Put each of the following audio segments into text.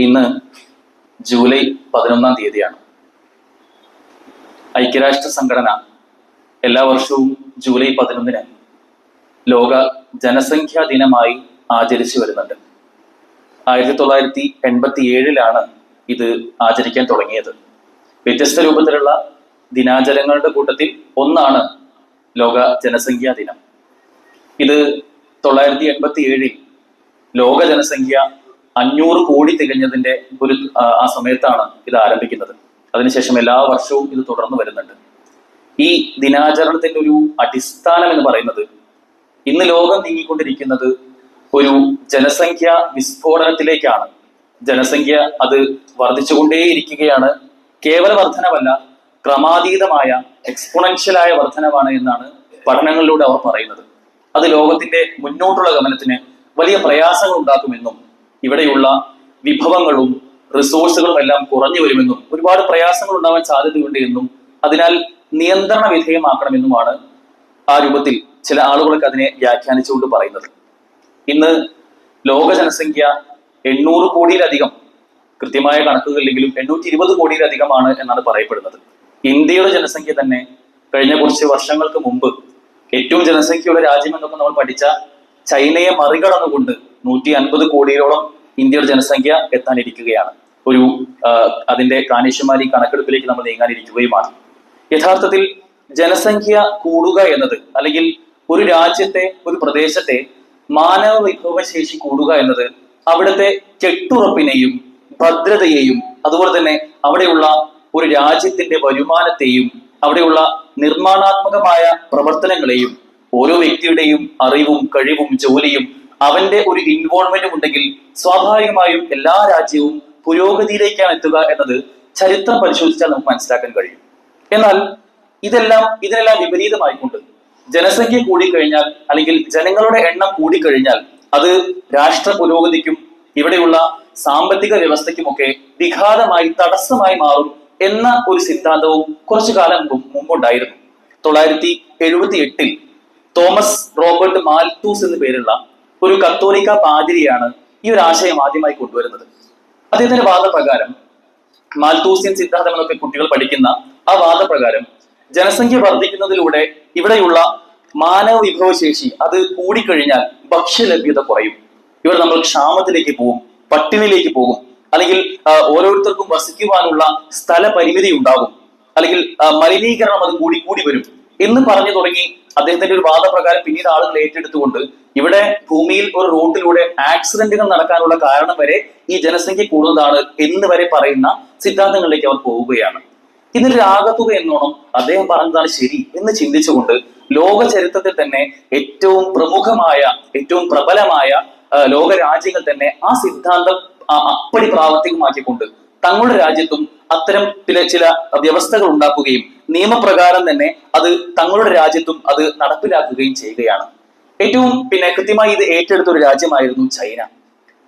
ഇന്ന് ജൂലൈ 11-ാം തീയതിയാണ്. ഐക്യരാഷ്ട്ര സംഘടന എല്ലാ വർഷവും ജൂലൈ 11-ന് ലോക ജനസംഖ്യാ ദിനമായി ആചരിച്ചു വരുന്നുണ്ട്. 1987-ലാണ് ഇത് ആചരിക്കാൻ തുടങ്ങിയത്. വ്യത്യസ്ത രൂപത്തിലുള്ള ദിനാചരണങ്ങളുടെ കൂട്ടത്തിൽ ഒന്നാണ് ലോക ജനസംഖ്യാ ദിനം. ഇത് 1987-ൽ ലോക ജനസംഖ്യ 500 കോടി തികഞ്ഞതിന്റെ ആ സമയത്താണ് ഇത് ആരംഭിക്കുന്നത്. അതിനുശേഷം എല്ലാ വർഷവും ഇത് തുടർന്ന് വരുന്നുണ്ട്. ഈ ദിനാചരണത്തിന്റെ ഒരു അടിസ്ഥാനം എന്ന് പറയുന്നത്, ഇന്ന് ലോകം നീങ്ങിക്കൊണ്ടിരിക്കുന്നത് ഒരു ജനസംഖ്യ വിസ്ഫോടനത്തിലേക്കാണ്. ജനസംഖ്യ അത് വർദ്ധിച്ചുകൊണ്ടേയിരിക്കുകയാണ്. കേവല വർധനവല്ല, ക്രമാതീതമായ എക്സ്പോണൻഷ്യലായ വർധനവാണ് എന്നാണ് പഠനങ്ങളിലൂടെ അവർ പറയുന്നത്. അത് ലോകത്തിന്റെ മുന്നോട്ടുള്ള ഗമനത്തിന് വലിയ പ്രയാസങ്ങൾ ഉണ്ടാക്കുമെന്നും ഇവിടെയുള്ള വിഭവങ്ങളും റിസോഴ്സുകളും എല്ലാം കുറഞ്ഞു വരുമെന്നും ഒരുപാട് പ്രയാസങ്ങൾ ഉണ്ടാവാൻ സാധ്യതയുണ്ട് എന്നും അതിനാൽ നിയന്ത്രണ വിധേയമാക്കണമെന്നുമാണ് ആ രൂപത്തിൽ ചില ആളുകളൊക്കെ അതിനെ വ്യാഖ്യാനിച്ചുകൊണ്ട് പറയുന്നത്. ഇന്ന് ലോക ജനസംഖ്യ 800 കോടിയിലധികം, കൃത്യമായ കണക്കുകളിലെങ്കിലും 820 കോടിയിലധികമാണ് എന്നാണ് പറയപ്പെടുന്നത്. ഇന്ത്യയുടെ ജനസംഖ്യ തന്നെ കഴിഞ്ഞ കുറച്ച് വർഷങ്ങൾക്ക് മുമ്പ് ഏറ്റവും ജനസംഖ്യയുള്ള രാജ്യം എന്നൊക്കെ നമ്മൾ പഠിച്ച ചൈനയെ മറികടന്നുകൊണ്ട് 150 കോടിയോളം ഇന്ത്യയുടെ ജനസംഖ്യ എത്താനിരിക്കുകയാണ്. അതിന്റെ കാനേഷുമാരി കണക്കെടുപ്പിലേക്ക് നമ്മൾ നീങ്ങാനിരിക്കുകയുമാണ്. യഥാർത്ഥത്തിൽ ജനസംഖ്യ കൂടുക എന്നത്, അല്ലെങ്കിൽ ഒരു രാജ്യത്തെ, ഒരു പ്രദേശത്തെ മാനവ വിഭവശേഷി കൂടുക എന്നത് അവിടുത്തെ കെട്ടുറപ്പിനെയും ഭദ്രതയെയും അതുപോലെ തന്നെ അവിടെയുള്ള ഒരു രാജ്യത്തിന്റെ വരുമാനത്തെയും അവിടെയുള്ള നിർമ്മാണാത്മകമായ പ്രവർത്തനങ്ങളെയും ഓരോ വ്യക്തിയുടെയും അറിവും കഴിവും ജോലിയും അവന്റെ ഒരു ഇൻവോൾവ്മെന്റും ഉണ്ടെങ്കിൽ സ്വാഭാവികമായും എല്ലാ രാജ്യവും പുരോഗതിയിലേക്കാണ് എത്തുക എന്നത് ചരിത്രം പരിശോധിച്ചാൽ നമുക്ക് മനസ്സിലാക്കാൻ കഴിയും. എന്നാൽ ഇതിനെല്ലാം വിപരീതമായിക്കൊണ്ട് ജനസംഖ്യ കൂടിക്കഴിഞ്ഞാൽ, അല്ലെങ്കിൽ ജനങ്ങളുടെ എണ്ണം കൂടിക്കഴിഞ്ഞാൽ അത് രാഷ്ട്ര പുരോഗതിക്കും ഇവിടെയുള്ള സാമ്പത്തിക വ്യവസ്ഥയ്ക്കുമൊക്കെ വിഘാതമായി, തടസ്സമായി മാറും എന്ന ഒരു സിദ്ധാന്തവും കുറച്ചു കാലം മുമ്പുണ്ടായിരുന്നു. 1978-ൽ തോമസ് റോബർട്ട് മാൽത്തൂസ് എന്ന പേരുള്ള ഒരു കത്തോലിക്ക പാതിരിയാണ് ഈ ഒരു ആശയം ആദ്യമായി കൊണ്ടുവരുന്നത്. അദ്ദേഹത്തിന്റെ വാദപ്രകാരം, മാൽത്തൂസ്യൻ സിദ്ധാന്തം എന്നൊക്കെ കുട്ടികൾ പഠിക്കുന്ന ആ വാദപ്രകാരം, ജനസംഖ്യ വർദ്ധിക്കുന്നതിലൂടെ ഇവിടെയുള്ള മാനവ വിഭവശേഷി അത് കൂടിക്കഴിഞ്ഞാൽ ഭക്ഷ്യലഭ്യത കുറയും. ഇവിടെ നമ്മൾ ക്ഷാമത്തിലേക്ക് പോകും, പട്ടിണിയിലേക്ക് പോകും, അല്ലെങ്കിൽ ഓരോരുത്തർക്കും വസിക്കുവാനുള്ള സ്ഥല പരിമിതി ഉണ്ടാകും, അല്ലെങ്കിൽ മലിനീകരണം അത് കൂടി വരും എന്ന് പറഞ്ഞു തുടങ്ങി. അദ്ദേഹത്തിന്റെ ഒരു വാദപ്രകാരം പിന്നീട് ആളുകൾ ഏറ്റെടുത്തുകൊണ്ട് ഇവിടെ ഭൂമിയിൽ ഒരു റൂട്ടിലൂടെ ആക്സിഡന്റുകൾ നടക്കാനുള്ള കാരണം വരെ ഈ ജനസംഖ്യ കൂടുന്നതാണ് എന്ന് വരെ പറയുന്ന സിദ്ധാന്തങ്ങളിലേക്ക് അവർ പോവുകയാണ്. ഇതിന്റെ ആകത്തുക എന്നോണം അദ്ദേഹം പറഞ്ഞതാണ് ശരി എന്ന് ചിന്തിച്ചുകൊണ്ട് ലോക ചരിത്രത്തിൽ തന്നെ ഏറ്റവും പ്രമുഖമായ, ഏറ്റവും പ്രബലമായ ലോക രാജ്യങ്ങൾ തന്നെ ആ സിദ്ധാന്തം അപ്പടി പ്രാവർത്തികമാക്കിക്കൊണ്ട് തങ്ങളുടെ രാജ്യത്തും അത്തരം ചില വ്യവസ്ഥകൾ ഉണ്ടാക്കുകയും നിയമപ്രകാരം തന്നെ അത് തങ്ങളുടെ രാജ്യത്തും അത് നടപ്പിലാക്കുകയും ചെയ്യുകയാണ്. ഏറ്റവും കൃത്യമായി ഇത് ഏറ്റെടുത്ത ഒരു രാജ്യമായിരുന്നു ചൈന.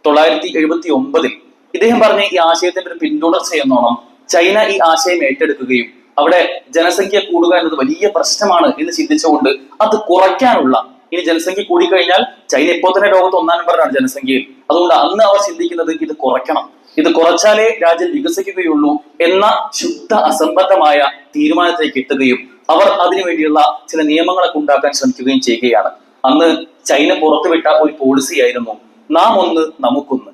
1979-ൽ ഇദ്ദേഹം പറഞ്ഞ ഈ ആശയത്തിന്റെ ഒരു പിന്തുടർച്ച എന്നോണം ചൈന ഈ ആശയം ഏറ്റെടുക്കുകയും അവിടെ ജനസംഖ്യ കൂടുക എന്നത് വലിയ പ്രശ്നമാണ് എന്ന് ചിന്തിച്ചുകൊണ്ട് അത് കുറയ്ക്കാനുള്ള, ഇനി ജനസംഖ്യ കൂടിക്കഴിഞ്ഞാൽ ചൈന ഇപ്പോൾ തന്നെ ലോകത്ത് 1-ാം നമ്പറിലാണ് ജനസംഖ്യയിൽ, അതുകൊണ്ട് അന്ന് അവർ ചിന്തിക്കുന്നത് ഇത് കുറയ്ക്കണം, ഇത് കുറച്ചാലേ രാജ്യം വികസിക്കുകയുള്ളൂ എന്ന ശുദ്ധ അസംബദ്ധമായ തീരുമാനത്തിലേക്ക് എത്തുകയും അവർ അതിനുവേണ്ടിയുള്ള ചില നിയമങ്ങളൊക്കെ ഉണ്ടാക്കാൻ ശ്രമിക്കുകയും ചെയ്യുകയാണ്. അന്ന് ചൈന പുറത്തുവിട്ട ഒരു പോളിസി ആയിരുന്നു, നാം ഒന്ന് നമുക്കൊന്ന്.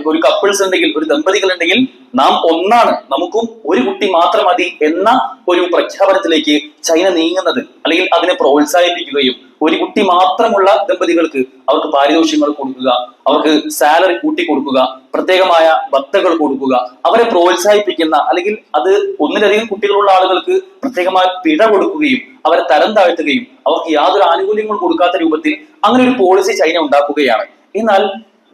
ഒരു കപ്പിൾസ് ഉണ്ടെങ്കിൽ, ഒരു ദമ്പതികൾ ഉണ്ടെങ്കിൽ നാം ഒന്നാണ്, നമുക്കും ഒരു കുട്ടി മാത്രം മതി എന്ന ഒരു പ്രഖ്യാപനത്തിലേക്ക് ചൈന നീങ്ങുന്നത്, അല്ലെങ്കിൽ അതിനെ പ്രോത്സാഹിപ്പിക്കുകയും ഒരു കുട്ടി മാത്രമുള്ള ദമ്പതികൾക്ക് അവർക്ക് പാരിതോഷികങ്ങൾ കൊടുക്കുക, അവർക്ക് സാലറി കൂട്ടി കൊടുക്കുക, പ്രത്യേകമായ ഭത്തകൾ കൊടുക്കുക, അവരെ പ്രോത്സാഹിപ്പിക്കുന്ന, അല്ലെങ്കിൽ അത് ഒന്നിലധികം കുട്ടികളുള്ള ആളുകൾക്ക് പ്രത്യേകമായ പിഴ കൊടുക്കുകയും അവരെ തരം താഴ്ത്തുകയും അവർക്ക് യാതൊരു ആനുകൂല്യങ്ങളും കൊടുക്കാത്ത രൂപത്തിൽ അങ്ങനെ ഒരു പോളിസി ചൈന ഉണ്ടാക്കുകയാണ്. എന്നാൽ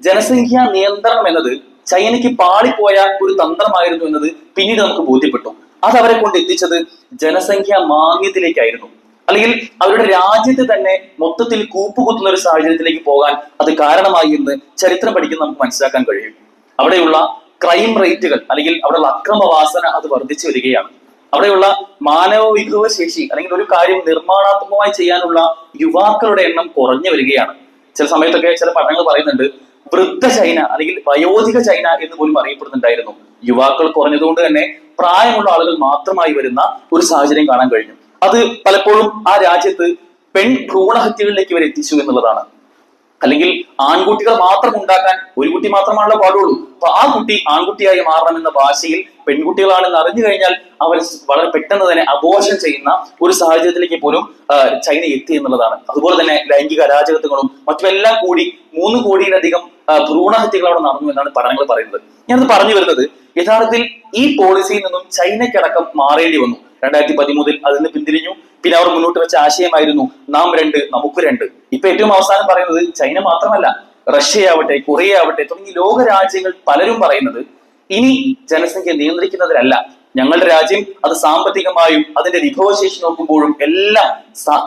ജനസംഖ്യാ നിയന്ത്രണം എന്നത് ചൈനയ്ക്ക് പാളിപ്പോയ ഒരു തന്ത്രമായിരുന്നു എന്നത് പിന്നീട് നമുക്ക് ബോധ്യപ്പെട്ടു. അത് അവരെ കൊണ്ട് എത്തിച്ചത് ജനസംഖ്യാ മാന്ദ്യത്തിലേക്കായിരുന്നു, അല്ലെങ്കിൽ അവരുടെ രാജ്യത്ത് തന്നെ മൊത്തത്തിൽ കൂപ്പുകുത്തുന്ന ഒരു സാഹചര്യത്തിലേക്ക് പോകാൻ അത് കാരണമായി എന്ന് ചരിത്രം പഠിക്കുന്ന നമുക്ക് മനസ്സിലാക്കാൻ കഴിയും. അവിടെയുള്ള ക്രൈം റേറ്റുകൾ, അല്ലെങ്കിൽ അവിടെയുള്ള അക്രമവാസന അത് വർദ്ധിച്ചു വരികയാണ്. അവിടെയുള്ള മാനവ വിഭവശേഷി, അല്ലെങ്കിൽ ഒരു കാര്യം നിർമ്മാണാത്മകമായി ചെയ്യാനുള്ള യുവാക്കളുടെ എണ്ണം കുറഞ്ഞു വരികയാണ്. ചില സമയത്തൊക്കെ ചില പഠനങ്ങൾ പറയുന്നുണ്ട്, വൃദ്ധ ചൈന അല്ലെങ്കിൽ വയോധിക ചൈന എന്ന് പോലും അറിയപ്പെടുന്നുണ്ടായിരുന്നു. യുവാക്കൾ കുറഞ്ഞതുകൊണ്ട് തന്നെ പ്രായമുള്ള ആളുകൾ മാത്രമായി വരുന്ന ഒരു സാഹചര്യം കാണാൻ കഴിഞ്ഞു. അത് പലപ്പോഴും ആ രാജ്യത്ത് പെൺ ഭ്രൂണഹത്യകളിലേക്ക് വരെ എത്തിച്ചു എന്നുള്ളതാണ്. അല്ലെങ്കിൽ ആൺകുട്ടികൾ മാത്രം ഉണ്ടാക്കാൻ ഒരു കുട്ടി മാത്രമാണല്ലോ പാടുള്ളൂ. അപ്പൊ ആ കുട്ടി ആൺകുട്ടിയായി മാറണമെന്ന ഭാഷയിൽ പെൺകുട്ടികളാണെന്ന് അറിഞ്ഞു കഴിഞ്ഞാൽ അവർ വളരെ പെട്ടെന്ന് തന്നെ അബോർഷൻ ചെയ്യുന്ന ഒരു സാഹചര്യത്തിലേക്ക് പോലും ചൈന എത്തി എന്നുള്ളതാണ്. അതുപോലെ തന്നെ ലൈംഗിക അരാജകത്വങ്ങളും മറ്റുമെല്ലാം കൂടി 3 കോടിയിലധികം ഭ്രൂണഹത്യകൾ അവിടെ നടന്നു എന്നാണ് പഠനങ്ങൾ പറയുന്നത്. ഞാനത് പറഞ്ഞു വരുന്നത് യഥാർത്ഥത്തിൽ ഈ പോളിസിയിൽ നിന്നും ചൈനയ്ക്കടക്കം മാറേണ്ടി വന്നു. 2013 അതിൽ നിന്ന് പിന്തിരിഞ്ഞു. പിന്നെ അവർ മുന്നോട്ട് വെച്ച ആശയമായിരുന്നു നാം 2 നമുക്ക് 2. ഇപ്പൊ ഏറ്റവും അവസാനം പറയുന്നത് ചൈന മാത്രമല്ല, റഷ്യയാവട്ടെ, കൊറിയ ആവട്ടെ തുടങ്ങി ലോക രാജ്യങ്ങൾ പലരും പറയുന്നത് ഇനി ജനസംഖ്യ നിയന്ത്രിക്കുന്നതിലല്ല, ഞങ്ങളുടെ രാജ്യം അത് സാമ്പത്തികമായും അതിന്റെ വിഭവശേഷി നോക്കുമ്പോഴും എല്ലാം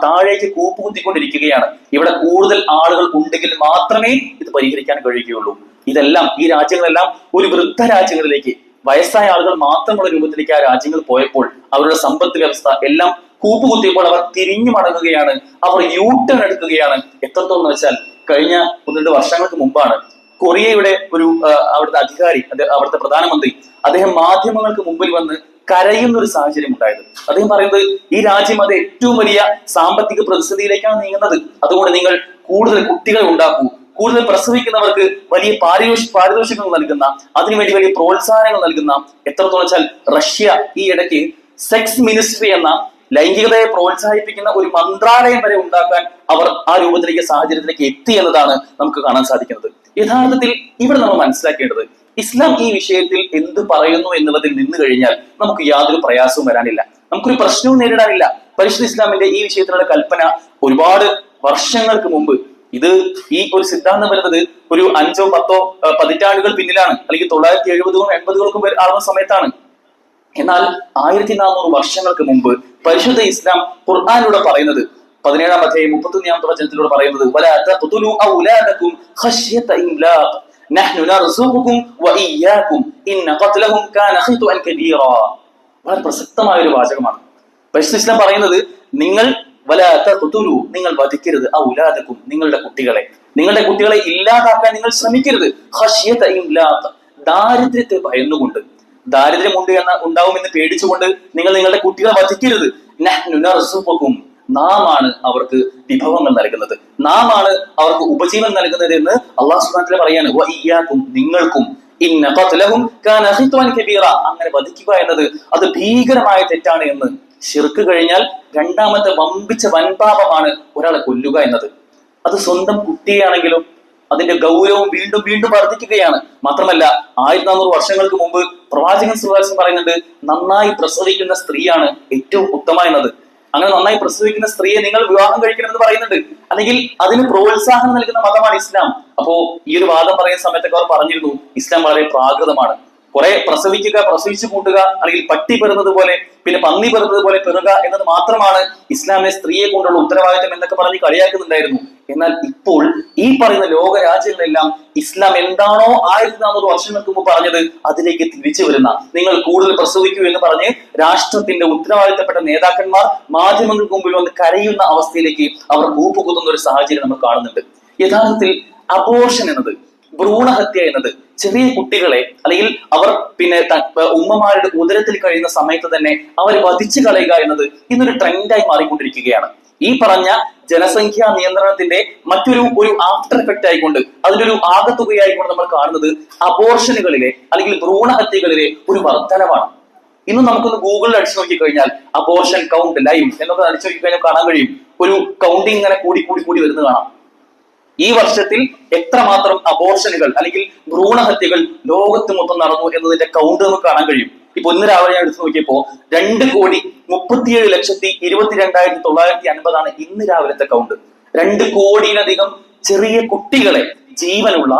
താഴേക്ക് കൂപ്പുകുത്തിക്കൊണ്ടിരിക്കുകയാണ്. ഇവിടെ കൂടുതൽ ആളുകൾ ഉണ്ടെങ്കിൽ മാത്രമേ ഇത് പരിഹരിക്കാൻ കഴിയുകയുള്ളൂ. ഇതെല്ലാം ഈ രാജ്യങ്ങളെല്ലാം ഒരു വൃദ്ധ രാജ്യങ്ങളിലേക്ക്, വയസ്സായ ആളുകൾ മാത്രമുള്ള രൂപത്തിലേക്ക് ആ രാജ്യങ്ങൾ പോയപ്പോൾ അവരുടെ സമ്പദ് വ്യവസ്ഥ എല്ലാം കൂപ്പുകുത്തിയപ്പോൾ അവർ തിരിഞ്ഞു മടങ്ങുകയാണ്, അവർ യൂട്ടേൺ എടുക്കുകയാണ്. എത്രത്തോളം എന്ന് വെച്ചാൽ കഴിഞ്ഞ 1-2 വർഷങ്ങൾക്ക് മുമ്പാണ് കൊറിയയുടെ ഒരു അവിടുത്തെ അധികാരി, അവിടുത്തെ പ്രധാനമന്ത്രി, അദ്ദേഹം മാധ്യമങ്ങൾക്ക് മുമ്പിൽ വന്ന് കരയുന്ന ഒരു സാഹചര്യം ഉണ്ടായത്. അദ്ദേഹം പറയുന്നത് ഈ രാജ്യം അത് ഏറ്റവും വലിയ സാമ്പത്തിക പ്രതിസന്ധിയിലേക്കാണ് നീങ്ങുന്നത്, അതുകൊണ്ട് നിങ്ങൾ കൂടുതൽ കുട്ടികൾ ഉണ്ടാക്കൂ, കൂടുതൽ പ്രസവിക്കുന്നവർക്ക് വലിയ പാരിതോഷികങ്ങൾ നൽകുന്ന, അതിനുവേണ്ടി വലിയ പ്രോത്സാഹനങ്ങൾ നൽകുന്ന. എത്രത്തോളം വെച്ചാൽ റഷ്യ ഈ ഇടയ്ക്ക് സെക്സ് മിനിസ്ട്രി എന്ന ലൈംഗികതയെ പ്രോത്സാഹിപ്പിക്കുന്ന ഒരു മന്ത്രാലയം വരെ ഉണ്ടാക്കാൻ അവർ ആ രൂപത്തിലേക്ക് സാഹചര്യത്തിലേക്ക് എത്തി എന്നതാണ് നമുക്ക് കാണാൻ സാധിക്കുന്നത്. യഥാർത്ഥത്തിൽ ഇവിടെ നമ്മൾ മനസ്സിലാക്കേണ്ടത് ഇസ്ലാം ഈ വിഷയത്തിൽ എന്ത് പറയുന്നു എന്നുള്ളതിൽ നിന്ന് കഴിഞ്ഞാൽ നമുക്ക് യാതൊരു പ്രയാസവും വരാനില്ല, നമുക്കൊരു പ്രശ്നവും നേരിടാനില്ല. പരിശുദ്ധ ഇസ്ലാമിന്റെ ഈ വിഷയത്തിലുള്ള കൽപ്പന ഒരുപാട് വർഷങ്ങൾക്ക് മുമ്പ്, ഇത് ഈ ഒരു സിദ്ധാന്തം വരുന്നത് ഒരു 5 or 10 പതിറ്റാണ്ടുകൾ പിന്നിലാണ്, അല്ലെങ്കിൽ 970-കളും 80-കൾക്കും ആവുന്ന സമയത്താണ്. എന്നാൽ 1400 വർഷങ്ങൾക്ക് മുമ്പ് പരിശുദ്ധ ഇസ്ലാം ഖുർആനിലൂടെ പറയുന്നത് 17-ാം അധ്യായം 31-ാമത്തെ വചനത്തിലൂടെ പറയുന്നത് വലാ തഖ്തുലു ഔലാദകും ഖശ്യത ഇംലാഖ് നഹ്നു നർസുഖുകും വഇയ്യാകും ഇന്ന ഖത്ലഹും കാന ഖിത്വൻ കബീറ. വളരെ പ്രസക്തമായ ഒരു വാചകമാണ്. പരിശുദ്ധ ഇസ്ലാം പറയുന്നത് നിങ്ങൾ വലാ തഖ്തുലു, നിങ്ങൾ വധിക്കരുത്, ഔലാദകും, നിങ്ങളുടെ കുട്ടികളെ ഇല്ലാതാക്കാൻ നിങ്ങൾ ശ്രമിക്കരുത്. ഖശ്യത ഇംലാഖ്, ദാരിദ്ര്യത്തെ ഭയന്നുകൊണ്ട്, ദാരിദ്ര്യം ഉണ്ടാവുമെന്ന് പേടിച്ചുകൊണ്ട് നിങ്ങൾ നിങ്ങളുടെ കുട്ടികളെ വധിക്കരുത്. നഹ്നു നർസുഖുകും, നാം ആണ് അവർക്ക് വിഭവങ്ങൾ നൽകുന്നത്, നാം ആണ് അവർക്ക് ഉപജീവനം നൽകുന്നത് എന്ന് അല്ലാഹു സുബ്ഹാനഹു വ തആല പറയാണ്. വഇയ്യാകും, നിങ്ങൾക്കും. ഇന്ന ഖത്ലഹും കാന ഖിത്വൻ കബീറ, അങ്ങനെ വധിക്കുക എന്നത് അത് ഭീകരമായ തെറ്റാണ് എന്ന്. ശിർക്ക് കഴിഞ്ഞാൽ 2ാമത്തെ വമ്പിച്ച വൻപാപമാണ് ഒരാളെ കൊല്ലുക എന്നത്. അത് സ്വന്തം കുട്ടിയാണെങ്കിലും അതിന്റെ ഗൗരവം വീണ്ടും വീണ്ടും വർദ്ധിക്കുകയാണ്. മാത്രമല്ല 1400 വർഷങ്ങൾക്ക് മുമ്പ് പ്രവാചകൻ സല്ലല്ലാഹു അലൈഹി വസല്ലം പറയുന്നുണ്ട്, നന്നായി പ്രസവിക്കുന്ന സ്ത്രീയാണ് ഏറ്റവും ഉത്തമ എന്നത്. അങ്ങനെ നന്നായി പ്രസവിക്കുന്ന സ്ത്രീയെ നിങ്ങൾ വിവാഹം കഴിക്കണമെന്ന് പറയുന്നുണ്ട്. അല്ലെങ്കിൽ അതിന് പ്രോത്സാഹനം നൽകുന്ന മതമാണ് ഇസ്ലാം. അപ്പോ ഈ ഒരു വാദം പറയുന്ന സമയത്തൊക്കെ അവർ പറഞ്ഞിരുന്നു ഇസ്ലാം വളരെ പ്രാകൃതമാണ്, കുറെ പ്രസവിക്കുക, പ്രസവിച്ചു കൂട്ടുക, അല്ലെങ്കിൽ പട്ടി പെറുന്നത് പോലെ, പിന്നെ പന്നി പെറുന്നത് പോലെ പെറുക എന്നത് മാത്രമാണ് ഇസ്ലാമിലെ സ്ത്രീയെ കൊണ്ടുള്ള ഉത്തരവാദിത്തം എന്നൊക്കെ പറഞ്ഞ് കളിയാക്കുന്നുണ്ടായിരുന്നു. എന്നാൽ ഇപ്പോൾ ഈ പറയുന്ന ലോക രാജ്യങ്ങളെല്ലാം ഇസ്ലാം എന്താണോ 1400 വർഷങ്ങൾക്ക് മുമ്പ് പറഞ്ഞത് അതിലേക്ക് തിരിച്ചു വരുന്ന, നിങ്ങൾ കൂടുതൽ പ്രസവിക്കൂ എന്ന് പറഞ്ഞ് രാഷ്ട്രത്തിന്റെ ഉത്തരവാദിത്തപ്പെട്ട നേതാക്കന്മാർ മാധ്യമങ്ങൾക്ക് മുമ്പിൽ വന്ന് കരയുന്ന അവസ്ഥയിലേക്ക് അവർ കൂപ്പുകുത്തുന്ന ഒരു സാഹചര്യം നമ്മൾ കാണുന്നുണ്ട്. യഥാർത്ഥത്തിൽ അബോർഷൻ എന്നത്, ഭ്രൂണഹത്യ എന്നത് ചെറിയ കുട്ടികളെ, അല്ലെങ്കിൽ അവർ പിന്നെ ഉമ്മമാരുടെ ഉദരത്തിൽ കഴിയുന്ന സമയത്ത് തന്നെ അവർ വധിച്ചു കളയുക എന്നത് ഇന്നൊരു ട്രെൻഡായി മാറിക്കൊണ്ടിരിക്കുകയാണ്. ഈ പറഞ്ഞ ജനസംഖ്യാ നിയന്ത്രണത്തിന്റെ മറ്റൊരു ആഫ്റ്റർ എഫക്റ്റ് ആയിക്കൊണ്ട്, അതിന്റെ ഒരു ആകത്തുകയായിക്കൊണ്ട് നമ്മൾ കാണുന്നത് അബോർഷനുകളിലെ അല്ലെങ്കിൽ ഭ്രൂണഹത്യകളിലെ ഒരു വർധനവാണ്. ഇന്ന് നമുക്കൊന്ന് ഗൂഗിളിൽ അടിച്ചു നോക്കിക്കഴിഞ്ഞാൽ അബോർഷൻ കൗണ്ട് ലൈവ് എന്നൊക്കെ അടിച്ചു നോക്കിക്കഴിഞ്ഞാൽ കാണാൻ കഴിയും. ഒരു കൗണ്ടിങ് ഇങ്ങനെ കൂടി വരുന്നത് കാണാം. ഈ വർഷത്തിൽ എത്രമാത്രം അബോർഷനുകൾ അല്ലെങ്കിൽ ഭ്രൂണഹത്യകൾ ലോകത്ത് മൊത്തം നടന്നു എന്നതിന്റെ കൗണ്ട് നമുക്ക് കാണാൻ കഴിയും. ഇപ്പൊ ഇന്ന് രാവിലെ ഞാൻ എടുത്തു നോക്കിയപ്പോ 2,37,22,950 ഇന്ന് രാവിലത്തെ കൗണ്ട്. 2 കോടിയിലധികം ചെറിയ കുട്ടികളെ, ജീവനുള്ള,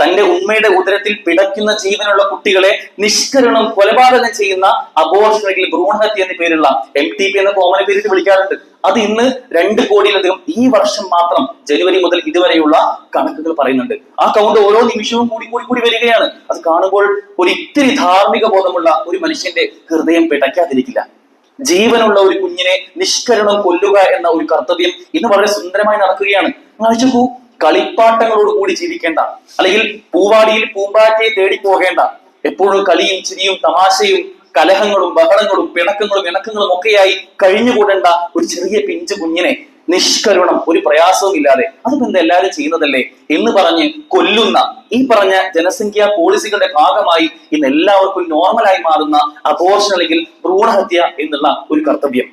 തന്റെ ഉമ്മയുടെ ഉദരത്തിൽ പിടയ്ക്കുന്ന ജീവനുള്ള കുട്ടികളെ നിഷ്കരണം കൊലപാതകം ചെയ്യുന്ന അബോർഷൻ അല്ലെങ്കിൽ ഭ്രൂണഹത്യ എന്ന പേരുള്ള MTP എന്ന കോമൺ പേരിട്ട് വിളിക്കാറുണ്ട്. അത് ഇന്ന് 2 കോടിയിലധികം ഈ വർഷം മാത്രം ജനുവരി മുതൽ ഇതുവരെയുള്ള കണക്കുകൾ പറയുന്നുണ്ട്. ആ കൗണ്ട് ഓരോ നിമിഷവും കൂടി വരികയാണ്. അത് കാണുമ്പോൾ ഒരു ഇത്തിരി ധാർമ്മിക ബോധമുള്ള ഒരു മനുഷ്യന്റെ ഹൃദയം പിടയ്ക്കാതിരിക്കില്ല. ജീവനുള്ള ഒരു കുഞ്ഞിനെ നിഷ്കരണം കൊല്ലുക എന്ന ഒരു കർത്തവ്യം ഇന്ന് വളരെ സുന്ദരമായി നടക്കുകയാണ്. ആലോചിച്ചു, കളിപ്പാട്ടങ്ങളോട് കൂടി ജീവിക്കേണ്ട, അല്ലെങ്കിൽ പൂവാടിയിൽ പൂമ്പാറ്റയെ തേടിപ്പോകേണ്ട, എപ്പോഴും കളിയും ചിരിയും തമാശയും കലഹങ്ങളും ബഹളങ്ങളും പിണക്കങ്ങളും ഇണക്കങ്ങളും ഒക്കെയായി കഴിഞ്ഞുകൂടേണ്ട ഒരു ചെറിയ പിഞ്ചു കുഞ്ഞിനെ നിഷ്കരുണം, ഒരു പ്രയാസവും ഇല്ലാതെ അതിപ്പോ എന്താ എല്ലാവരും ചെയ്യുന്നതല്ലേ എന്ന് പറഞ്ഞ് കൊല്ലുന്ന ഈ പറഞ്ഞ ജനസംഖ്യാ പോളിസികളുടെ ഭാഗമായി ഇന്ന് എല്ലാവർക്കും നോർമലായി മാറുന്ന അബോർഷൻ അല്ലെങ്കിൽ ഭ്രൂണഹത്യ എന്നുള്ള ഒരു കർത്തവ്യം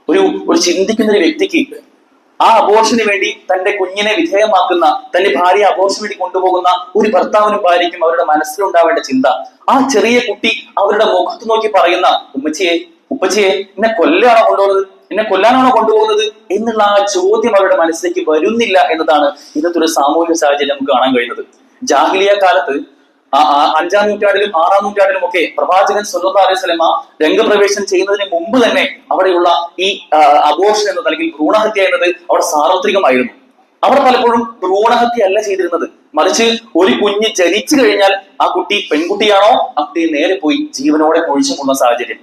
ഒരു ചിന്തിക്കുന്ന ഒരു വ്യക്തിക്ക് ആ അബോർഷന് വേണ്ടി തന്റെ കുഞ്ഞിനെ വിധേയമാക്കുന്ന, തന്റെ ഭാര്യയെ അബോർഷന് വേണ്ടി കൊണ്ടുപോകുന്ന ഒരു ഭർത്താവിനും ഭാര്യയ്ക്കും അവരുടെ മനസ്സിലുണ്ടാവേണ്ട ചിന്ത, ആ ചെറിയ കുട്ടി അവരുടെ മുഖത്ത് നോക്കി പറയുന്ന ഉപ്പച്ചിയെ എന്നെ കൊല്ലാണോ കൊണ്ടുപോകുന്നത്, എന്നെ കൊല്ലാനാണോ കൊണ്ടുപോകുന്നത് എന്നുള്ള ആ ചോദ്യം അവരുടെ മനസ്സിലേക്ക് വരുന്നില്ല എന്നതാണ് ഇന്നത്തെ ഒരു സാമൂഹിക സാഹചര്യം നമുക്ക് കാണാൻ കഴിയുന്നത്. ജാഹിലിയ കാലത്ത് 5-ാം നൂറ്റാണ്ടിലും 6-ാം നൂറ്റാണ്ടിലും ഒക്കെ പ്രവാചകൻ സല്ലല്ലാഹു അലൈഹി വസല്ലമ രംഗപ്രവേശനം ചെയ്യുന്നതിന് മുമ്പ് തന്നെ അവിടെയുള്ള ഈ അബോർഷൻ എന്നത് അല്ലെങ്കിൽ ഭ്രൂണഹത്യ എന്നത് അവിടെ സാർവത്രികമായിരുന്നു. അവർ പലപ്പോഴും ഭ്രൂണഹത്യ അല്ല ചെയ്തിരുന്നത്, മറിച്ച് ഒരു കുഞ്ഞ് ജനിച്ചു കഴിഞ്ഞാൽ ആ കുട്ടി പെൺകുട്ടിയാണോ ആ കുട്ടിയെ നേരെ പോയി ജീവനോടെ കുഴിച്ചു മൂടുന്ന സാഹചര്യം.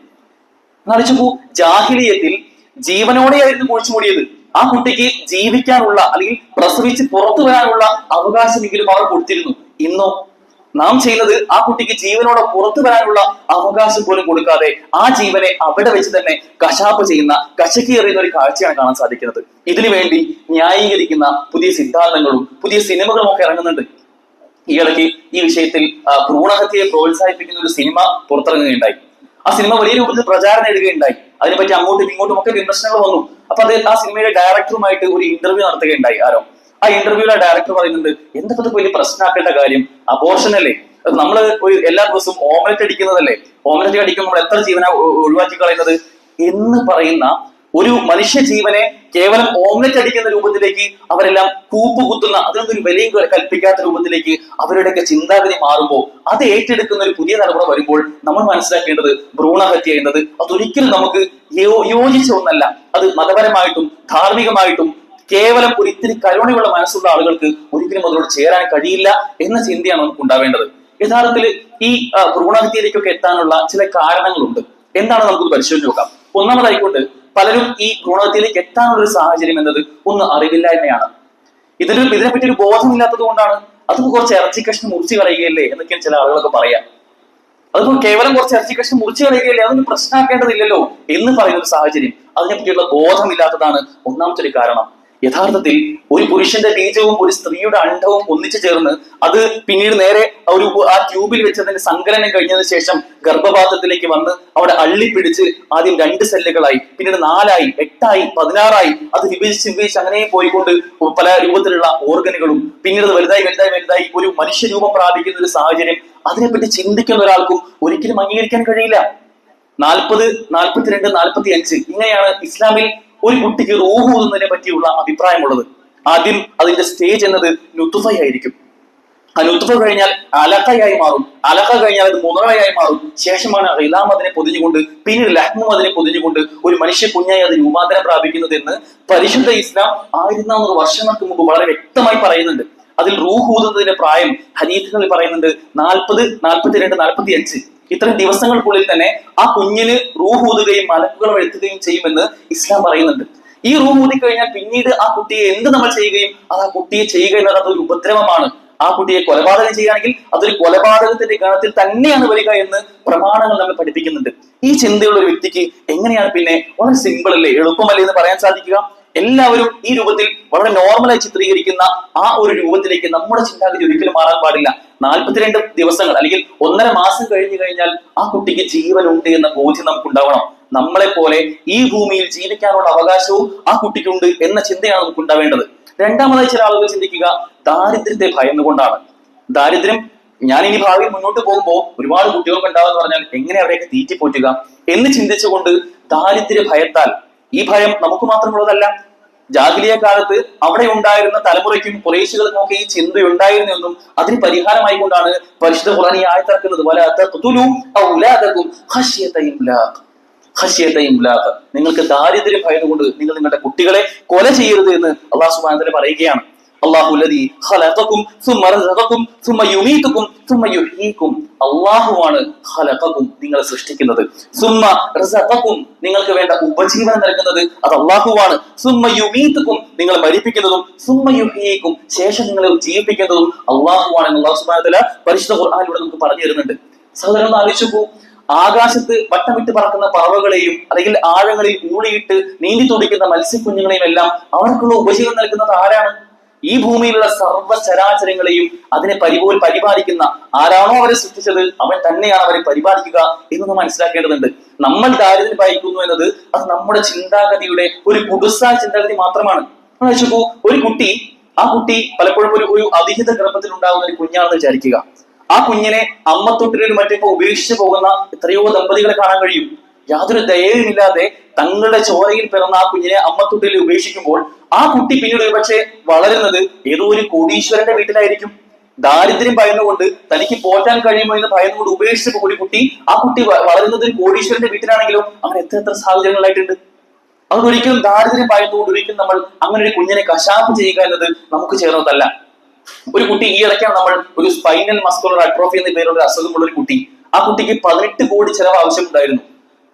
എന്നറിയിച്ചു, ജാഹിലിയത്തിൽ ജീവനോടെയായിരുന്നു കുഴിച്ചു മൂടിയത്. ആ കുട്ടിക്ക് ജീവിക്കാനുള്ള അല്ലെങ്കിൽ പ്രസവിച്ച് പുറത്തു വരാനുള്ള അവകാശമെങ്കിലും അവർ കൊടുത്തിരുന്നു. ഇന്നോ നാം ചെയ്യുന്നത് ആ കുട്ടിക്ക് ജീവനോടെ പുറത്തു വരാനുള്ള അവകാശം പോലും കൊടുക്കാതെ ആ ജീവനെ അവിടെ വെച്ച് തന്നെ കശാപ്പ് ചെയ്യുന്ന, കശക്കി എറിയുന്ന ഒരു കാഴ്ചയാണ് കാണാൻ സാധിക്കുന്നത്. ഇതിനു വേണ്ടി ന്യായീകരിക്കുന്ന പുതിയ സിദ്ധാന്തങ്ങളും പുതിയ സിനിമകളും ഒക്കെ ഇറങ്ങുന്നുണ്ട്. ഈ ഇടയ്ക്ക് ഈ വിഷയത്തിൽ ഭ്രൂണഹത്യയെ പ്രോത്സാഹിപ്പിക്കുന്ന ഒരു സിനിമ പുറത്തിറങ്ങുകയുണ്ടായി. ആ സിനിമ വലിയ രൂപത്തിൽ പ്രചാരണം നേടുകയുണ്ടായി. അതിനെപ്പറ്റി അങ്ങോട്ടും ഇങ്ങോട്ടും ഒക്കെ വിമർശനങ്ങൾ വന്നു. അപ്പൊ ആ സിനിമയുടെ ഡയറക്ടറുമായിട്ട് ഒരു ഇന്റർവ്യൂ നടത്തുകയുണ്ടായി. ആ ഇന്റർവ്യൂലെ ഡയറക്ടർ പറയുന്നുണ്ട്, എന്തൊക്കെ വലിയ പ്രശ്നമാക്കേണ്ട കാര്യം, അബോർഷൻ അല്ലേ, നമ്മള് എല്ലാ ദിവസവും ഓംലെറ്റ് അടിക്കുന്നതല്ലേ, ഓംലെറ്റ് അടിക്കുമ്പോൾ നമ്മൾ എത്ര ജീവന ഒഴിവാക്കി കളയുന്നത് എന്ന് പറയുന്ന ഒരു മനുഷ്യ ജീവനെ കേവലം ഓംലെറ്റ് അടിക്കുന്ന രൂപത്തിലേക്ക് അവരെല്ലാം കൂപ്പുകുത്തുന്ന, അതിനൊന്നും വിലയും കൽപ്പിക്കാത്ത രൂപത്തിലേക്ക് അവരുടെയൊക്കെ ചിന്താഗതി മാറുമ്പോൾ അത് ഏറ്റെടുക്കുന്ന ഒരു പുതിയ തലമുറ വരുമ്പോൾ നമ്മൾ മനസ്സിലാക്കേണ്ടത് ഭ്രൂണഹത്യ എന്നത് അതൊരിക്കലും നമുക്ക് യോജിച്ച ഒന്നല്ല. അത് മതപരമായിട്ടും ധാർമ്മികമായിട്ടും കേവലം ഒരു ഇത്തിരി കരുണയുള്ള മനസ്സുള്ള ആളുകൾക്ക് ഒരിക്കലും അതിനോട് ചേരാൻ കഴിയില്ല എന്ന ചിന്തയാണ് നമുക്ക് ഉണ്ടാവേണ്ടത്. യഥാർത്ഥത്തിൽ ഈ ഭ്രൂണഹത്യയിലേക്കൊക്കെ എത്താനുള്ള ചില കാരണങ്ങളുണ്ട്. എന്താണ് നമുക്ക് പരിശോധിച്ച് നോക്കാം. ഒന്നാമതായിക്കൊണ്ട് പലരും ഈ ഭ്രൂണഹത്യയിലേക്ക് എത്താനുള്ള ഒരു സാഹചര്യം എന്നത് ഒന്ന് അറിവില്ലായ്മയാണ്. ഇതിനെപ്പറ്റി ഒരു ബോധമില്ലാത്തത് കൊണ്ടാണ്. അതിപ്പോ കുറച്ച് ഇറച്ചി കഷ്ണം മുറിച്ച് കളയുകയല്ലേ എന്നൊക്കെയാണ് ചില ആളുകളൊക്കെ പറയാം. അതിപ്പോ കേവലം കുറച്ച് ഇറച്ചി കഷ്ണം മുറിച്ച് കളയുകയല്ലേ, അതൊന്നും പ്രശ്നമാക്കേണ്ടതില്ലല്ലോ എന്ന് പറയുന്ന ഒരു സാഹചര്യം, അതിനെപ്പറ്റിയുള്ള ബോധമില്ലാത്തതാണ് ഒന്നാമത്തെ ഒരു കാരണം. യഥാർത്ഥത്തിൽ ഒരു പുരുഷന്റെ ബീജവും ഒരു സ്ത്രീയുടെ അണ്ഡവും ഒന്നിച്ചു ചേർന്ന് അത് പിന്നീട് നേരെ ആ ട്യൂബിൽ വെച്ചതിന്റെ സങ്കലനം കഴിഞ്ഞതിന് ശേഷം ഗർഭപാത്രത്തിലേക്ക് വന്ന് അവിടെ അള്ളിപ്പിടിച്ച് ആദ്യം 2 സെല്ലുകളായി, പിന്നീട് 4ആയി, 8ആയി, 16ആയി, അത് വിഭജിച്ച് അങ്ങനെ പോയിക്കൊണ്ട് പല രൂപത്തിലുള്ള ഓർഗനുകളും പിന്നീട് വലുതായി ഒരു മനുഷ്യരൂപം പ്രാപിക്കുന്ന ഒരു സാഹചര്യം അതിനെപ്പറ്റി ചിന്തിക്കുന്ന ഒരാൾക്കും ഒരിക്കലും അംഗീകരിക്കാൻ കഴിയില്ല. 40, 42, 45 ഇങ്ങനെയാണ് ഇസ്ലാമിൽ ഒരു കുട്ടിക്ക് റൂഹ് ഊതുന്നതിനെ പറ്റിയുള്ള അഭിപ്രായമുള്ളത്. ആദ്യം അതിന്റെ സ്റ്റേജ് എന്നത് നുത്ഫയായിരിക്കും. ആ നുത്ഫ കഴിഞ്ഞാൽ അലഖയായി മാറും, അലഖ കഴിഞ്ഞാൽ അത് മുദറയായി മാറും. ശേഷമാണ് ഇലാം അതിനെ പൊതിഞ്ഞുകൊണ്ട് പിന്നീട് ലഹ്മും അതിനെ പൊതിഞ്ഞുകൊണ്ട് ഒരു മനുഷ്യ കുഞ്ഞായി അത് രൂപാന്തരം പ്രാപിക്കുന്നത് എന്ന് പരിശുദ്ധ ഇസ്ലാം 1400 വർഷങ്ങൾക്ക് മുമ്പ് വളരെ വ്യക്തമായി പറയുന്നുണ്ട്. അതിൽ റൂഹ് ഊതുന്നതിന്റെ പ്രായം ഹദീസുകളിൽ പറയുന്നുണ്ട് 40, 42, 45 ഇത്തരം ദിവസങ്ങൾക്കുള്ളിൽ തന്നെ ആ കുഞ്ഞിന് റൂഹ് ഊതുകയും മലക്കുകൾ എഴുത്തുകയും ചെയ്യുമെന്ന് ഇസ്ലാം പറയുന്നുണ്ട്. ഈ റൂഹ് ഊതി കഴിഞ്ഞാൽ പിന്നീട് ആ കുട്ടിയെ എന്ത് നമ്മൾ ചെയ്യുകയും അത് ആ കുട്ടിയെ ചെയ്യുക എന്നത് അതൊരു ഉപദ്രവമാണ്. ആ കുട്ടിയെ കൊലപാതകം ചെയ്യുകയാണെങ്കിൽ അതൊരു കൊലപാതകത്തിന്റെ ഗണത്തിൽ തന്നെയാണ് വരിക എന്ന് പ്രമാണങ്ങൾ നമ്മെ പഠിപ്പിക്കുന്നുണ്ട്. ഈ ചിന്തയുള്ള ഒരു വ്യക്തിക്ക് എങ്ങനെയാണ് പിന്നെ വളരെ സിമ്പിൾ അല്ലേ, എളുപ്പമല്ലേ എന്ന് പറയാൻ സാധിക്കുക? എല്ലാവരും ഈ രൂപത്തിൽ വളരെ നോർമലായി ചിത്രീകരിക്കുന്ന ആ ഒരു രൂപത്തിലേക്ക് നമ്മുടെ ചിന്താഗതി ഒരിക്കലും മാറാൻ പാടില്ല. 42 ദിവസങ്ങൾ അല്ലെങ്കിൽ 1.5 മാസം കഴിഞ്ഞു കഴിഞ്ഞാൽ ആ കുട്ടിക്ക് ജീവനുണ്ട് എന്ന ബോധ്യം നമുക്ക് ഉണ്ടാവണം. നമ്മളെ പോലെ ഈ ഭൂമിയിൽ ജീവിക്കാനുള്ള അവകാശവും ആ കുട്ടിക്കുണ്ട് എന്ന ചിന്തയാണ് നമുക്ക് ഉണ്ടാവേണ്ടത്. രണ്ടാമതായി ചില ആളുകൾ ചിന്തിക്കുക ദാരിദ്ര്യത്തെ ഭയന്നുകൊണ്ടാണ്. ദാരിദ്ര്യം, ഞാൻ ഇനി ഭാവിയിൽ മുന്നോട്ട് പോകുമ്പോൾ ഒരുപാട് കുട്ടികൾക്ക് ഉണ്ടാവുമെന്ന് പറഞ്ഞാൽ എങ്ങനെ അവരെയൊക്കെ തീറ്റിപ്പോറ്റുക എന്ന് ചിന്തിച്ചുകൊണ്ട് ദാരിദ്ര്യ ഭയത്താൽ, ഈ ഭയം നമുക്ക് മാത്രമുള്ളതല്ല, ജാഹിലിയ കാലത്ത് അവിടെ ഉണ്ടായിരുന്ന തലമുറയ്ക്കും കുറേശികൾക്കും ഒക്കെ ഈ ചിന്തയുണ്ടായിരുന്നു എന്നും അതിന് പരിഹാരമായി കൊണ്ടാണ് പരിശുദ്ധ ഖുർആൻ ഈ ആയത്തിറക്കുന്നത്. നിങ്ങൾക്ക് ദാരിദ്ര്യം ഭയന്നുകൊണ്ട് നിങ്ങൾ നിങ്ങളുടെ കുട്ടികളെ കൊല ചെയ്യരുത് എന്ന് അല്ലാഹു സുബ്ഹാനഹു വ തആല പറയുകയാണ്. അല്ലാഹുല്ലദീ ഖലഖകും സുമ്മ റസഖകും സുമ്മ യുമീതുകും സുമ്മ യുഹ്യീകും. അല്ലാഹുവാണ് ഖലഖകും നിങ്ങളെ സൃഷ്ടിക്കുന്നത്, സുമ്മ റസഖകും നിങ്ങൾക്ക് വേണ്ട ഉപജീവനം നൽകുന്നത് അത് അല്ലാഹുവാണ്, സുമ്മ യുമീതുകും നിങ്ങളെ മരിപ്പിക്കുന്നതും സുമ്മ യുഹ്യീകും ശേഷം നിങ്ങളെ ജീവിപ്പിക്കുന്നതും അല്ലാഹുവാണ് എന്ന് അല്ലാഹു സുബ്ഹാനഹു വ തആല പരിശുദ്ധ ഖുർആനിലൂടെ നമുക്ക് പറഞ്ഞു തരുന്നുണ്ട്. സഹോദരൻ ആലോചിച്ചു, ആകാശത്ത് വട്ടമിട്ട് പറക്കുന്ന പറവകളെയും അല്ലെങ്കിൽ ആഴങ്ങളിൽ ഊളിയിട്ട് നീന്തി തുടിക്കുന്ന മത്സ്യക്കുഞ്ഞുങ്ങളെയും എല്ലാം അവർക്കുള്ള ഉപജീവനം നൽകുന്നത് ആരാണ്? ഈ ഭൂമിയിലുള്ള സർവ്വചരാചരങ്ങളെയും അതിനെ പരിപാലിക്കുന്ന ആരാണോ അവരെ സൃഷ്ടിച്ചത് അവൻ തന്നെയാണ് അവരെ പരിപാലിക്കുക എന്നൊന്ന് മനസ്സിലാക്കേണ്ടതുണ്ട്. നമ്മൾ ദാരിദ്ര്യം ഭയക്കുന്നു എന്നത് അത് നമ്മുടെ ചിന്താഗതിയുടെ ഒരു കുടുസായ ചിന്താഗതി മാത്രമാണ്. ഒരു കുട്ടി, ആ കുട്ടി പലപ്പോഴും ഒരു അവിഹിത ഗർഭത്തിൽ ഉണ്ടാകുന്ന ഒരു കുഞ്ഞാണെന്ന് വിചാരിക്കുക. ആ കുഞ്ഞിനെ അമ്മത്തൊട്ടിലും മറ്റൊക്കെ ഉപേക്ഷിച്ചു പോകുന്ന എത്രയോ ദമ്പതികളെ കാണാൻ കഴിയും. യാതൊരു ദയവുമില്ലാതെ തങ്ങളുടെ ചോരയിൽ പിറന്ന ആ കുഞ്ഞിനെ അമ്മത്തൊട്ടിൽ ഉപേക്ഷിക്കുമ്പോൾ ആ കുട്ടി പിന്നീട് ഒരുപക്ഷെ വളരുന്നത് ഏതോ ഒരു കോടീശ്വരന്റെ വീട്ടിലായിരിക്കും. ദാരിദ്ര്യം ഭയന്നുകൊണ്ട് തനിക്ക് പോറ്റാൻ കഴിയുമോ എന്ന് ഭയന്നുകൊണ്ട് ഉപേക്ഷിച്ച ഒരു കുട്ടി, ആ കുട്ടി വളരുന്നത് ഒരു കോടീശ്വരന്റെ വീട്ടിലാണെങ്കിലോ അങ്ങനെ എത്ര സാഹചര്യങ്ങളായിട്ടുണ്ട്. അതൊരിക്കലും ദാരിദ്ര്യം ഭയന്നുകൊണ്ട് ഒരിക്കലും നമ്മൾ അങ്ങനെ ഒരു കുഞ്ഞിനെ കശാപ്പ് ചെയ്യുക എന്നത് നമുക്ക് ചേർന്നതല്ല. ഒരു കുട്ടി ഈ ഇടയ്ക്കാണ് നമ്മൾ ഒരു സ്പൈനൽ മസ്കുലർ അട്രോഫി എന്ന പേരുള്ള അസുഖമുള്ള ഒരു കുട്ടി, ആ കുട്ടിക്ക് 18 കോടി ചെലവ് ആവശ്യമുണ്ടായിരുന്നു.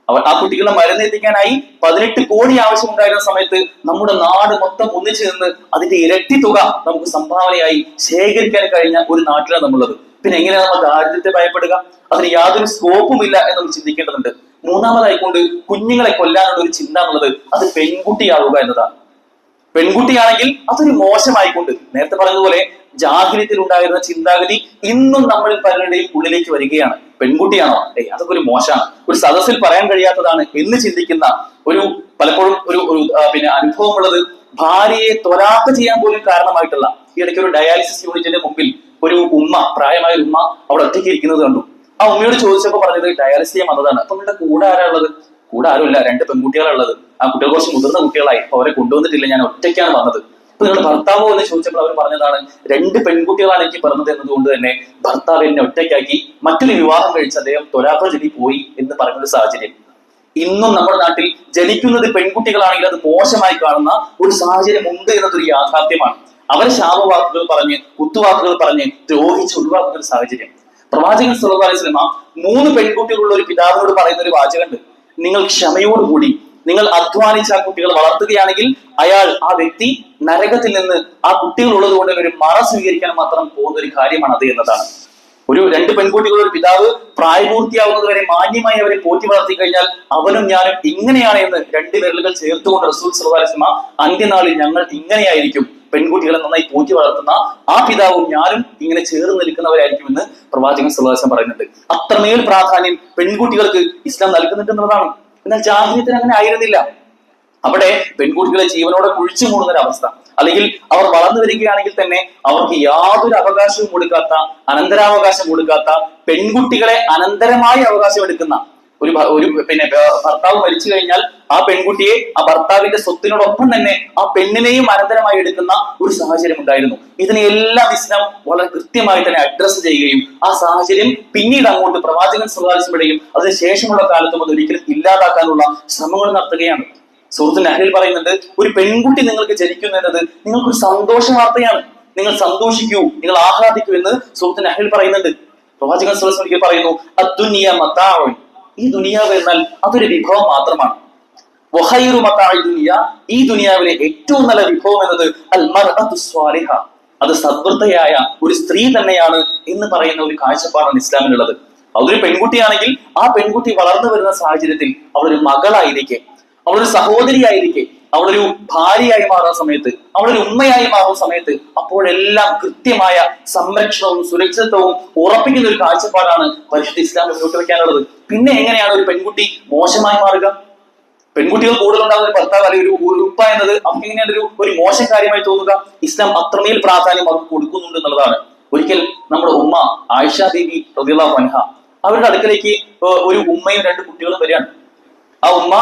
ആ കുട്ടികളുടെ മരുന്ന് എത്തിക്കാനായി 18 കോടി ആവശ്യമുണ്ടായിരുന്ന സമയത്ത് നമ്മുടെ നാട് മൊത്തം ഒന്നിച്ചു നിന്ന് അതിന്റെ ഇരട്ടി തുക നമുക്ക് സംഭാവനയായി ശേഖരിക്കാൻ കഴിഞ്ഞ ഒരു നാട്ടിലാണ് നമ്മളുള്ളത്. പിന്നെ എങ്ങനെയാണ് നമ്മൾ ദാരിദ്ര്യത്തെ ഭയപ്പെടുക? അതിന് യാതൊരു സ്കോപ്പും ഇല്ല എന്ന് നമ്മൾ ചിന്തിക്കേണ്ടതുണ്ട്. മൂന്നാമതായിക്കൊണ്ട് കുഞ്ഞുങ്ങളെ കൊല്ലാനുള്ള ഒരു ചിന്ത എന്നുള്ളത് അത് പെൺകുട്ടിയാവുക എന്നതാണ്. പെൺകുട്ടിയാണെങ്കിൽ അതൊരു മോശമായിക്കൊണ്ട്, നേരത്തെ പറഞ്ഞതുപോലെ ജാഹിലിയത്തിൽ ഉണ്ടായിരുന്ന ചിന്താഗതി ഇന്നും നമ്മളിൽ പലരുടെയും ഉള്ളിലേക്ക് വരികയാണ്. പെൺകുട്ടിയാണോ, അതൊക്കെ ഒരു മോശമാണ്, ഒരു സദസ്സിൽ പറയാൻ കഴിയാത്തതാണ് എന്ന് ചിന്തിക്കുന്ന പലപ്പോഴും ഒരു അനുഭവമുള്ളത് ഭാര്യയെ ത്വരാഖ ചെയ്യാൻ പോലും കാരണമായിട്ടുള്ള. ഈ ഇടയ്ക്ക് ഒരു ഡയാലിസിസ് യൂണിറ്റിന്റെ മുമ്പിൽ ഒരു ഉമ്മ, പ്രായമായ ഒരു ഉമ്മ അവിടെ ഒറ്റയ്ക്ക് ഇരിക്കുന്നത് കണ്ടു. ആ ഉമ്മയോട് ചോദിച്ചപ്പോൾ പറഞ്ഞത് ഡയാലിസിസ് ചെയ്യാൻ വന്നതാണ്. അപ്പൊ നിങ്ങളുടെ കൂടെ ആരാ ഉള്ളത്? കൂടെ ആരുമില്ല, 2 പെൺകുട്ടികളാണ് ഉള്ളത്. ആ കുട്ടികൾ കുറച്ച് മുതിർന്ന കുട്ടികളായി, അവരെ കൊണ്ടുവന്നിട്ടില്ല, ഞാൻ ഒറ്റയ്ക്കാണ് വന്നത്. അപ്പൊ നിങ്ങളുടെ ഭർത്താവോ എന്ന് ചോദിച്ചപ്പോൾ അവർ പറഞ്ഞതാണ് 2 പെൺകുട്ടികളാണ് എനിക്ക് പറഞ്ഞത് എന്നതുകൊണ്ട് തന്നെ ഭർത്താവ് എന്നെ ഒറ്റയ്ക്കാക്കി മറ്റൊരു വിവാഹം കഴിച്ച് അദ്ദേഹം ത്വരാഖ ചൊല്ലി പോയി എന്ന് പറഞ്ഞൊരു സാഹചര്യം. ഇന്നും നമ്മുടെ നാട്ടിൽ ജനിക്കുന്നത് പെൺകുട്ടികളാണെങ്കിൽ അത് മോശമായി കാണുന്ന ഒരു സാഹചര്യം ഉണ്ട് എന്നതൊരു യാഥാർത്ഥ്യമാണ്. അവരെ ശാപവാക്കുകൾ പറഞ്ഞ്, കുത്തുവാക്കുകൾ പറഞ്ഞ് ദ്രോഹിച്ച് ഒഴിവാക്കുന്ന ഒരു സാഹചര്യം. പ്രവാചകൻ സല്ലല്ലാഹു അലൈഹി വസല്ലം 3 പെൺകുട്ടികളുള്ള ഒരു പിതാവിനോട് പറയുന്ന ഒരു വാചകമുണ്ട്: നിങ്ങൾ ക്ഷമയോടുകൂടി നിങ്ങൾ അധ്വാനിച്ച് ആ കുട്ടികളെ വളർത്തുകയാണെങ്കിൽ ആ വ്യക്തി നരകത്തിൽ നിന്ന് ആ കുട്ടികൾ ഉള്ളത് കൊണ്ട് ഒരു മറ സ്വീകരിക്കാൻ മാത്രം പോകുന്ന ഒരു കാര്യമാണ് അത് എന്നതാണ്. ഒരു 2 പെൺകുട്ടികളുടെ ഒരു പിതാവ് പ്രായപൂർത്തിയാവുന്നത് വരെ മാന്യമായി അവരെ പോറ്റി വളർത്തി കഴിഞ്ഞാൽ അവനും ഞാനും ഇങ്ങനെയാണ് എന്ന് 2 വിരലുകൾ ചേർത്തുകൊണ്ട് റസൂൽ സല്ലല്ലാഹു അലൈഹി വസല്ലം അന്ത്യനാളിൽ ഞങ്ങൾ ഇങ്ങനെയായിരിക്കും, പെൺകുട്ടികളെ നന്നായി പോറ്റി വളർത്തുന്ന ആ പിതാവും ഞാനും ഇങ്ങനെ ചേർന്ന് നിൽക്കുന്നവരായിരിക്കും എന്ന് പ്രവാചകൻ സല്ലല്ലാഹു അലൈഹി വസല്ലം പറയുന്നുണ്ട്. അത്രമേൽ പ്രാധാന്യം പെൺകുട്ടികൾക്ക് ഇസ്ലാം നൽകുന്നുണ്ട് എന്നുള്ളതാണ്. എന്നാൽ ജാഹിലിയത്തിൽ അങ്ങനെ ആയിരുന്നില്ല. അവിടെ പെൺകുട്ടികളെ ജീവനോടെ കുഴിച്ചു മൂടുന്ന ഒരു അവസ്ഥ, അല്ലെങ്കിൽ അവർ വളർന്നു വരികയാണെങ്കിൽ തന്നെ അവർക്ക് യാതൊരു അവകാശവും കൊടുക്കാത്ത, അനന്തരാവകാശം കൊടുക്കാത്ത, പെൺകുട്ടികളെ അനന്തരമായി അവകാശം എടുക്കുന്ന ഭർത്താവ് മരിച്ചു കഴിഞ്ഞാൽ ആ പെൺകുട്ടിയെ ആ ഭർത്താവിന്റെ സ്വത്തിനോടൊപ്പം തന്നെ ആ പെണ്ണിനെയും അനന്തരമായി എടുക്കുന്ന ഒരു സാഹചര്യം ഉണ്ടായിരുന്നു. ഇതിനെല്ലാം ഇസ്ലാം വളരെ കൃത്യമായി തന്നെ അഡ്രസ് ചെയ്യുകയും ആ സാഹചര്യം പിന്നീട് അങ്ങോട്ട് പ്രവാചകൻ സല്ലല്ലാഹു അലൈഹി വസല്ലം അതിനുശേഷമുള്ള കാലത്തും അത് ഒരിക്കലും ഇല്ലാതാക്കാനുള്ള ശ്രമങ്ങൾ നടത്തുകയാണ്. സൂറത്തുൽ നഹ്ലിൽ പറയുന്നുണ്ട്, ഒരു പെൺകുട്ടി നിങ്ങൾക്ക് ജനിക്കുന്നു എന്നത് നിങ്ങൾക്കൊരു സന്തോഷ വാർത്തയാണ്, നിങ്ങൾ സന്തോഷിക്കൂ, നിങ്ങൾ ആഹ്ലാദിക്കൂ എന്ന് സൂറത്തുൽ നഹ്ലിൽ പറയുന്നുണ്ട്. പ്രവാചകൻ സല്ലല്ലാഹു അലൈഹി വസല്ലം പറയുന്നു, അദ്ദുനിയ മതാഉൻ, ഈ ദുനിയാവ് എന്നാൽ അതൊരു വിഭവം മാത്രമാണ്. വഖൈറു മതാഇ ദുനിയ, ഈ ദുനിയാവിലെ ഏറ്റവും നല്ല വിഭവം എന്നത് അൽ മർഅതു സ്വാലിഹ, അത് സദ്വൃത്തയായ ഒരു സ്ത്രീ തന്നെയാണ് എന്ന് പറയുന്ന ഒരു കാഴ്ചപ്പാടാണ് ഇസ്ലാമിലുള്ളത്. അതൊരു പെൺകുട്ടിയാണെങ്കിൽ ആ പെൺകുട്ടി വളർന്നു വരുന്ന സാഹചര്യത്തിൽ അവളൊരു മകളായിരിക്കെ, അവളൊരു സഹോദരിയായിരിക്കെ, അവളൊരു ഭാര്യയായി മാറുന്ന സമയത്ത്, അവളൊരു ഉമ്മയായി മാറുന്ന സമയത്ത് അപ്പോഴെല്ലാം കൃത്യമായ സംരക്ഷണവും സുരക്ഷിതത്വവും ഉറപ്പിക്കുന്ന ഒരു കാഴ്ചപ്പാടാണ് പരിശുദ്ധ ഇസ്ലാം മുന്നോട്ട് വെക്കാനുള്ളത്. പിന്നെ എങ്ങനെയാണ് ഒരു പെൺകുട്ടി മോശമായി മാറുക? പെൺകുട്ടികൾ കൂടുതലുണ്ടാകുന്ന ഒരു ഭർത്താവ് അല്ലെങ്കിൽ ഒരു ഉപ്പ എന്നത് അവർക്ക് എങ്ങനെയാണ് ഒരു മോശം കാര്യമായി തോന്നുക? ഇസ്ലാം അത്രമേൽ പ്രാധാന്യം അവർക്ക് കൊടുക്കുന്നുണ്ട് എന്നുള്ളതാണ്. ഒരിക്കൽ നമ്മുടെ ഉമ്മ ആയിഷ ബീബി റളിയല്ലാഹു അൻഹ, അവരുടെ അടുക്കലേക്ക് ഒരു ഉമ്മയും 2 കുട്ടികളും വരികയാണ്. ആ ഉമ്മ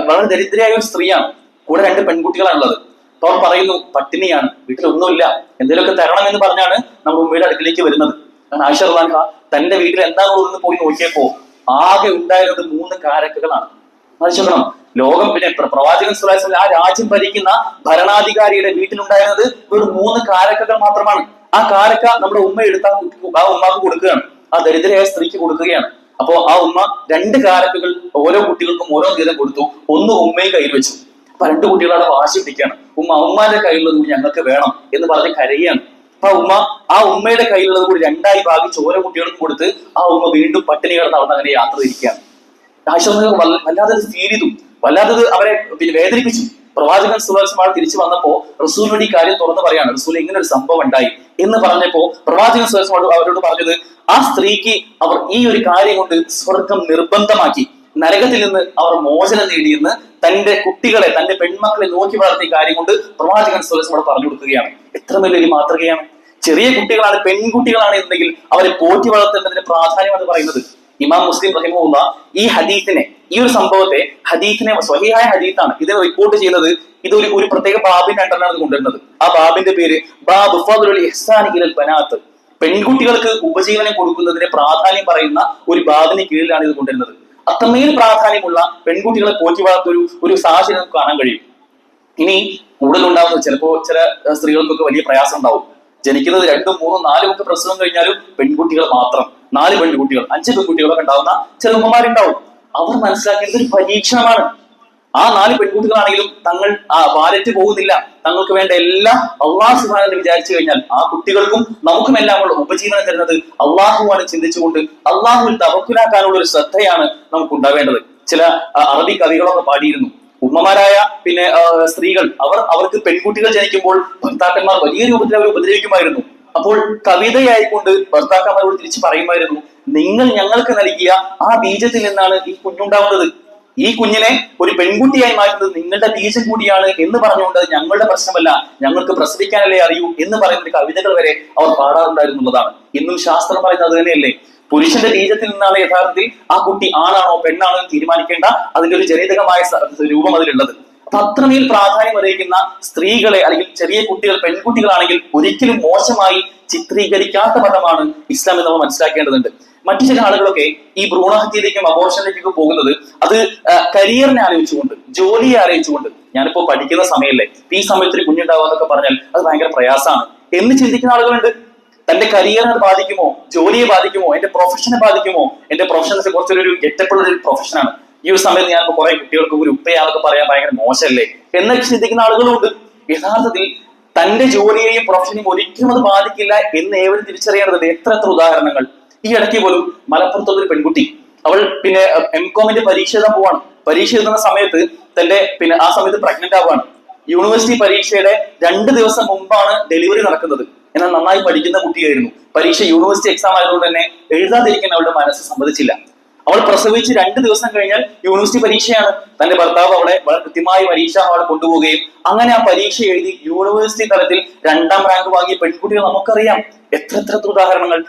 വളരെ ദരിദ്രയായ ഒരു സ്ത്രീയാണ്, കൂടെ 2 പെൺകുട്ടികളാണുള്ളത്. അപ്പൊ അവർ പറയുന്നു, പട്ടിണിയാണ്, വീട്ടിലൊന്നുമില്ല, എന്തെങ്കിലുമൊക്കെ തരണം എന്ന് പറഞ്ഞാണ് നമ്മുടെ ഉമ്മയുടെ അടുക്കിലേക്ക് വരുന്നത്. കാരണം ആയിഷ റളിയല്ലാഹു അൻഹ തന്റെ വീട്ടിൽ എന്താണുള്ളതെന്ന് പോയി നോക്കിയപ്പോ ആകെ ഉണ്ടായിരുന്നത് 3 കാരക്കകളാണ്. മനസ്സിലാക്കണം, ലോകം പിന്നെ പ്രവാചകൻ സ്വല്ലല്ലാഹു അലൈഹി വസല്ലം ആ രാജ്യം ഭരിക്കുന്ന ഭരണാധികാരിയുടെ വീട്ടിലുണ്ടായിരുന്നത് വെറും 3 കാരക്കകൾ മാത്രമാണ്. ആ കാരക്ക നമ്മുടെ ഉമ്മ എടുത്താൽ ആ ഉമ്മാക്ക് കൊടുക്കുകയാണ്, ആ ദരിദ്രയായ സ്ത്രീക്ക് കൊടുക്കുകയാണ്. അപ്പോ ആ ഉമ്മ 2 കാരക്കുകൾ ഓരോ കുട്ടികൾക്കും ഓരോ വീതം കൊടുത്തു. ഒന്ന് ഉമ്മയും കയ്യിൽ വെച്ചു. അപ്പൊ 2 കുട്ടികളവിടെ വാശി പിടിക്കുകയാണ്, ഉമ്മാന്റെ കയ്യിലുള്ളത് കൂടി ഞങ്ങൾക്ക് വേണം എന്ന് പറഞ്ഞ് കരയുകയാണ്. അപ്പൊ ആ ഉമ്മയുടെ കയ്യിലുള്ളത് കൂടി 2ആയി ഭാഗിച്ച് ഓരോ കുട്ടികൾക്കും കൊടുത്ത് ആ ഉമ്മ വീണ്ടും പട്ടിണി കിടന്ന് അവിടെ അങ്ങനെ യാത്ര തിരിക്കുകയാണ്. ആയിഷ വല്ലാതെ ഫീൽ ചെയ്തു, വല്ലാതെ അവരെ വേദനിപ്പിച്ചു. പ്രവാചകൻ സ്വല്ലല്ലാഹു അലൈഹി വസല്ലം തിരിച്ചു വന്നപ്പോ റസൂലിനോട് ഈ കാര്യം തുറന്നു പറയാണ്, റസൂൽ ഇങ്ങനെ ഒരു സംഭവം ഉണ്ടായി എന്ന് പറഞ്ഞപ്പോ പ്രവാചകൻ സ്വല്ലല്ലാഹു അലൈഹി വസല്ലം അവരോട് പറഞ്ഞത്, ആ സ്ത്രീക്ക് അവർ ഈ ഒരു കാര്യം കൊണ്ട് സ്വർഗം നിർബന്ധമാക്കി, നരകത്തിൽ നിന്ന് അവർ മോചനം നേടിയെന്ന് തന്റെ കുട്ടികളെ, തന്റെ പെൺമക്കളെ നോക്കി വളർത്തിയ കാര്യം കൊണ്ട് പ്രവാചകൻ സ്വല്ലല്ലാഹു അലൈഹി വസല്ലം പറഞ്ഞു കൊടുക്കുകയാണ്. എത്ര വലിയൊരു മാതൃകയാണ്! ചെറിയ കുട്ടികളാണ്, പെൺകുട്ടികളാണ് എന്നുണ്ടെങ്കിൽ അവരെ പോറ്റി വളർത്തേണ്ടതിന്റെ പ്രാധാന്യം എന്ന് പറയുന്നത്. ഇമാം മുസ്ലിം റഹിമഹുല്ലാ ഈ ഹദീസിനെ, ഈ ഒരു സംഭവത്തെ, ഹദീസിനെ സ്വഹീഹായ ഹദീസാണ്, ഇതിനെ റിപ്പോർട്ട് ചെയ്യുന്നത് ഒരു പ്രത്യേക ബാബിന്റെ അണ്ടറിലാണ് കൊണ്ടുവരുന്നത്. ആ ബാബിന്റെ പേര് ബാബ് ഫദ്ലുൽ ഇഹ്സാനി ഇലൽ ബനാത്ത്, പെൺകുട്ടികൾക്ക് ഉപജീവനം കൊടുക്കുന്നതിന്റെ പ്രാധാന്യം പറയുന്ന ഒരു ബാബിന് കീഴിലാണ് ഇത് കൊണ്ടുവരുന്നത്. അത്രമേൽ പ്രാധാന്യമുള്ള പെൺകുട്ടികളെ പോറ്റി വളർത്തിയ ഒരു സാഹചര്യം നമുക്ക് കാണാൻ കഴിയും. ഇനി കൂടുതലുണ്ടാവുന്നത് ചിലപ്പോ ചില സ്ത്രീകൾക്കൊക്കെ വലിയ പ്രയാസം ഉണ്ടാവും. ജനിക്കുന്നത് 2, 3, 4 ഒക്കെ പ്രസവം കഴിഞ്ഞാലും പെൺകുട്ടികൾ മാത്രം, 4 പെൺകുട്ടികൾ 5 പെൺകുട്ടികളൊക്കെ ഉണ്ടാവുന്ന ചില ഉമ്മമാരുണ്ടാവും. അവർ മനസ്സിലാക്കിയത് ഒരു പരീക്ഷണമാണ്. ആ 4 പെൺകുട്ടികളാണെങ്കിലും തങ്ങൾ വാലറ്റ് പോകുന്നില്ല, തങ്ങൾക്ക് വേണ്ട എല്ലാം അള്ളാഹു സുബ്ഹാനഹു വ തആല വിചാരിച്ചു കഴിഞ്ഞാൽ ആ കുട്ടികൾക്കും നമുക്കും എല്ലാമുള്ള ഉപജീവനം തരുന്നത് അള്ളാഹുവാണ് ചിന്തിച്ചുകൊണ്ട് അള്ളാഹുവിൽ തവക്കുലാക്കാനുള്ള ഒരു ശ്രദ്ധയാണ് നമുക്ക് ഉണ്ടാവേണ്ടത്. ചില അറബി കവികളൊക്കെ പാടിയിരുന്നു, ഉമ്മമാരായ സ്ത്രീകൾ അവർക്ക് പെൺകുട്ടികൾ ജനിക്കുമ്പോൾ ഭർത്താക്കന്മാർ വലിയ രൂപത്തിൽ അവർ ഉപദ്രവിക്കുമായിരുന്നു. അപ്പോൾ കവിതയായിക്കൊണ്ട് ഭർത്താക്കന്മാരോട് തിരിച്ചു പറയുമായിരുന്നു, നിങ്ങൾ ഞങ്ങൾക്ക് നൽകിയ ആ ബീജത്തിൽ നിന്നാണ് ഈ കുഞ്ഞുണ്ടാവുന്നത്, ഈ കുഞ്ഞിനെ ഒരു പെൺകുട്ടിയായി മാറ്റുന്നത് നിങ്ങളുടെ ബീജം കൂടിയാണ് എന്ന് പറഞ്ഞുകൊണ്ട് ഞങ്ങളുടെ പ്രശ്നമല്ല, ഞങ്ങൾക്ക് പ്രസവിക്കാനല്ലേ അറിയൂ എന്ന് പറയുന്ന കവിതകൾ വരെ അവർ പാടാറുണ്ടായിരുന്നുള്ളതാണ്. ഇന്നും ശാസ്ത്രം പറയുന്നത് അത് തന്നെയല്ലേ, പുരുഷന്റെ ബീജത്തിൽ നിന്നാണ് യഥാർത്ഥത്തിൽ ആ കുട്ടി ആണാണോ പെണ്ണാണോ എന്ന് തീരുമാനിക്കേണ്ട അതിന്റെ ഒരു ജനിതകമായ രൂപം അതിലുള്ളത്. അപ്പൊ അത്രമേൽ പ്രാധാന്യം അറിയിക്കുന്ന സ്ത്രീകളെ അല്ലെങ്കിൽ ചെറിയ കുട്ടികൾ, പെൺകുട്ടികളാണെങ്കിൽ ഒരിക്കലും മോശമായി ചിത്രീകരിക്കാത്ത പദമാണ് ഇസ്ലാം എന്ന് നമ്മൾ മനസ്സിലാക്കേണ്ടതുണ്ട്. മറ്റു ചില ആളുകളൊക്കെ ഈ ഭ്രൂണഹത്യയിലേക്കും അബോർഷനിലേക്കും പോകുന്നത് അത് കരിയറിനെ ആലോചിച്ചുകൊണ്ട്, ജോലിയെ ആലോചിച്ചുകൊണ്ട്, ഞാനിപ്പോ പഠിക്കുന്ന സമയമല്ലേ, ഈ സമയത്ത് കുഞ്ഞുണ്ടാവുക എന്നൊക്കെ പറഞ്ഞാൽ അത് ഭയങ്കര പ്രയാസമാണ് എന്ന് ചിന്തിക്കുന്ന ആളുകളുണ്ട്. തന്റെ കരിയറിനെ ബാധിക്കുമോ, ജോലിയെ ബാധിക്കുമോ, എന്റെ പ്രൊഫഷനെ ബാധിക്കുമോ, എന്റെ പ്രൊഫഷൻസ് കുറച്ചൊരു ഗെറ്റപ്പുള്ള ഒരു പ്രൊഫഷനാണ്, ഈ ഒരു സമയത്ത് ഞാനിപ്പോ കുറെ കുട്ടികൾക്ക് ഒരു ഉപ്പയാന്നൊക്കെ പറയാൻ ഭയങ്കര മോശമല്ലേ എന്നൊക്കെ ചിന്തിക്കുന്ന ആളുകളുണ്ട്. യഥാർത്ഥത്തിൽ തന്റെ ജോലിയെയും പ്രൊഫഷനെയും ഒരിക്കലും അത് ബാധിക്കില്ല എന്ന് ഏവരും തിരിച്ചറിയേണ്ടതുണ്ട്. എത്ര ഉദാഹരണങ്ങൾ. ഈ ഇടയ്ക്ക് പോലും മലപ്പുറത്തുള്ള ഒരു പെൺകുട്ടി, അവൾ എംകോമിന്റെ പരീക്ഷ എഴുതാൻ പോവാണ്. പരീക്ഷ എഴുതുന്ന സമയത്ത് ആ സമയത്ത് പ്രഗ്നന്റ് ആവുകയാണ്. യൂണിവേഴ്സിറ്റി പരീക്ഷയുടെ 2 ദിവസം മുമ്പാണ് ഡെലിവറി നടക്കുന്നത്. എന്നാൽ നന്നായി പഠിക്കുന്ന കുട്ടിയായിരുന്നു. പരീക്ഷ യൂണിവേഴ്സിറ്റി എക്സാം ആയതുകൊണ്ട് തന്നെ എഴുതാതിരിക്കാൻ അവളുടെ മനസ്സ് സമ്മതിച്ചില്ല. അവൾ പ്രസവിച്ച് 2 ദിവസം കഴിഞ്ഞാൽ യൂണിവേഴ്സിറ്റി പരീക്ഷയാണ്. തന്റെ ഭർത്താവ് അവളെ വളരെ കൃത്യമായി പരീക്ഷ അവളെ കൊണ്ടുപോവുകയും അങ്ങനെ ആ പരീക്ഷ എഴുതി യൂണിവേഴ്സിറ്റി തലത്തിൽ 2ാം റാങ്ക് വാങ്ങിയ പെൺകുട്ടികൾ നമുക്കറിയാം. എത്ര ഉദാഹരണങ്ങൾ.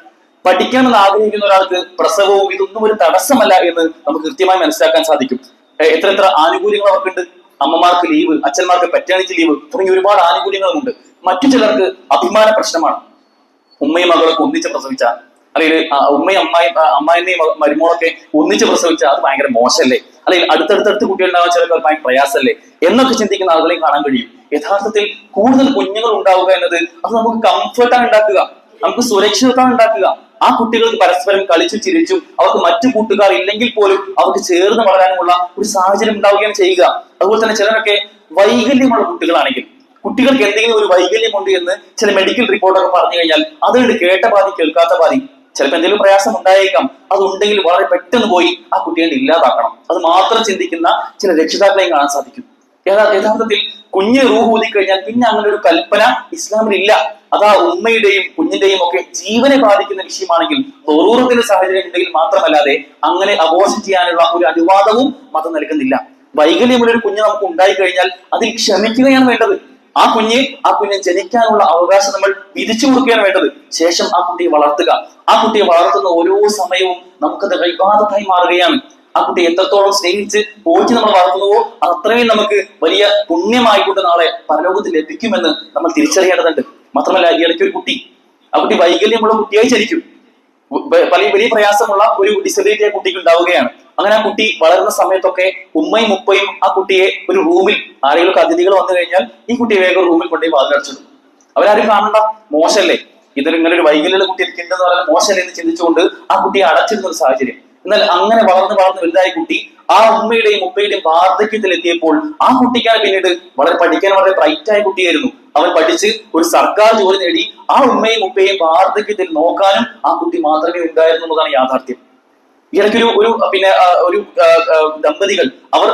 പഠിക്കണമെന്ന് ആഗ്രഹിക്കുന്ന ഒരാൾക്ക് പ്രസവവും ഇതൊന്നും ഒരു തടസ്സമല്ല എന്ന് നമുക്ക് കൃത്യമായി മനസ്സിലാക്കാൻ സാധിക്കും. എത്ര ആനുകൂല്യങ്ങൾ അവർക്കുണ്ട്. അമ്മമാർക്ക് ലീവ്, അച്ഛന്മാർക്ക് പെറ്റേണിറ്റി ലീവ് തുടങ്ങി ഒരുപാട് ആനുകൂല്യങ്ങളുമുണ്ട്. മറ്റു ചിലർക്ക് അഭിമാന പ്രശ്നമാണ്. ഉമ്മയും മകളൊക്കെ ഒന്നിച്ച് പ്രസവിച്ച, അല്ലെങ്കിൽ ഉമ്മയും അമ്മായിമ്മയും മരുമോളൊക്കെ ഒന്നിച്ച് പ്രസവിച്ച അത് ഭയങ്കര മോശമല്ലേ, അല്ലെങ്കിൽ അടുത്തടുത്തടുത്ത് കുട്ടികളുണ്ടാവാൻ ചിലപ്പോൾ ഭയങ്കര പ്രയാസമല്ലേ എന്നൊക്കെ ചിന്തിക്കുന്ന ആളുകളെയും കാണാൻ കഴിയും. യഥാർത്ഥത്തിൽ കൂടുതൽ കുഞ്ഞുങ്ങൾ ഉണ്ടാവുക എന്നത് അത് നമുക്ക് കംഫർട്ടാണ് ഉണ്ടാക്കുക, നമുക്ക് സുരക്ഷിതത്വം ഉണ്ടാക്കുക. ആ കുട്ടികൾക്ക് പരസ്പരം കളിച്ചും ചിരിച്ചും അവർക്ക് മറ്റു കൂട്ടുകാർ ഇല്ലെങ്കിൽ പോലും അവർക്ക് ചേർന്ന് വളരാനുമുള്ള ഒരു സാഹചര്യം ഉണ്ടാവുകയാണ് ചെയ്യുക. അതുപോലെ തന്നെ ചിലരൊക്കെ വൈകല്യമുള്ള കുട്ടികളാണെങ്കിൽ, കുട്ടികൾക്ക് എന്തെങ്കിലും ഒരു വൈകല്യമുണ്ട് എന്ന് ചില മെഡിക്കൽ റിപ്പോർട്ടൊക്കെ പറഞ്ഞു കഴിഞ്ഞാൽ അതുകൊണ്ട് കേട്ട പാതി കേൾക്കാത്ത പാതി, ചിലപ്പോൾ എന്തെങ്കിലും പ്രയാസം ഉണ്ടായേക്കാം, അതുണ്ടെങ്കിൽ വളരെ പെട്ടെന്ന് പോയി ആ കുട്ടിയെ ഇല്ലാതാക്കണം. അത് മാത്രം ചിന്തിക്കുന്ന ചില രക്ഷിതാക്കളെയും കാണാൻ സാധിക്കും. യഥാർത്ഥത്തിൽ കുഞ്ഞ് റൂഹ് ഊതിക്കഴിഞ്ഞാൽ പിന്നെ അങ്ങനെ ഒരു കൽപ്പന ഇസ്ലാമിലില്ല. അത് ആ ഉമ്മയുടെയും കുഞ്ഞിന്റെയും ഒക്കെ ജീവനെ ബാധിക്കുന്ന വിഷയമാണെങ്കിൽ ദറൂറത്തിന്റെ സാഹചര്യം ഉണ്ടെങ്കിൽ മാത്രമല്ലാതെ അങ്ങനെ അബോർഷൻ ചെയ്യാനുള്ള ഒരു അനുവാദവും മതം നൽകുന്നില്ല. വൈകല്യമുള്ള ഒരു കുഞ്ഞ് നമുക്ക് ഉണ്ടായി കഴിഞ്ഞാൽ അതിൽ ക്ഷമിക്കുകയാണ് വേണ്ടത്. ആ കുഞ്ഞ് ജനിക്കാനുള്ള അവകാശം നമ്മൾ വിധിച്ചു കൊടുക്കുകയാണ് വേണ്ടത്. ശേഷം ആ കുട്ടിയെ വളർത്തുക. ആ കുട്ടിയെ വളർത്തുന്ന ഓരോ സമയവും നമുക്കത് ഇബാദത്തായി മാറുകയാണ്. ആ കുട്ടിയെ എത്രത്തോളം സ്നേഹിച്ച് പോറ്റി നമ്മൾ വളർത്തുന്നുവോ അത്രയും നമുക്ക് വലിയ പുണ്യമായിക്കൊണ്ട് നാളെ പരലോകത്തിൽ ലഭിക്കുമെന്ന് നമ്മൾ തിരിച്ചറിയേണ്ടതുണ്ട്. മാത്രമല്ല, ഈ ഇടയ്ക്ക് ഒരു കുട്ടി, ആ കുട്ടി വൈകല്യമുള്ള കുട്ടിയായി ജനിക്കും. വലിയ പ്രയാസമുള്ള ഒരു ഡിസബിലിറ്റി ആ കുട്ടിക്ക് ഉണ്ടാവുകയാണ്. അങ്ങനെ ആ കുട്ടി വളരുന്ന സമയത്തൊക്കെ ഉമ്മയും ഉപ്പയും ആ കുട്ടിയെ ഒരു റൂമിൽ, ആരെങ്കിലും അതിഥികൾ വന്നു കഴിഞ്ഞാൽ ഈ കുട്ടിയെ വേഗം റൂമിൽ കൊണ്ടുപോയി വാതിലടച്ചിടും. അവരാരും കാണണ്ട, മോശമല്ലേ, ഇതൊരു ഇങ്ങനെ ഒരു വൈകല്യമുള്ള കുട്ടി ഇരിക്കുന്നുണ്ടെന്ന് പറഞ്ഞാൽ മോശമല്ലേ എന്ന് ചിന്തിച്ചുകൊണ്ട് ആ കുട്ടിയെ അടച്ചിരുന്ന ഒരു സാഹചര്യം. എന്നാൽ അങ്ങനെ വളർന്ന് വലുതായ കുട്ടി ആ ഉമ്മയുടെയും ഉപ്പയുടെയും വാർദ്ധക്യത്തിലെത്തിയപ്പോൾ ആ കുട്ടിക്കാണ് പിന്നീട് പഠിക്കാൻ വളരെ ബ്രൈറ്റായ കുട്ടിയായിരുന്നു. അവൻ പഠിച്ച് ഒരു സർക്കാർ ജോലി നേടി ആ ഉമ്മയും ഉപ്പയും വാർദ്ധക്യത്തിൽ നോക്കാനും ആ കുട്ടി മാത്രമേ ഉണ്ടായിരുന്നു എന്നതാണ് യാഥാർത്ഥ്യം. ഇടയ്ക്കൊരു ഒരു ദമ്പതികൾ അവർ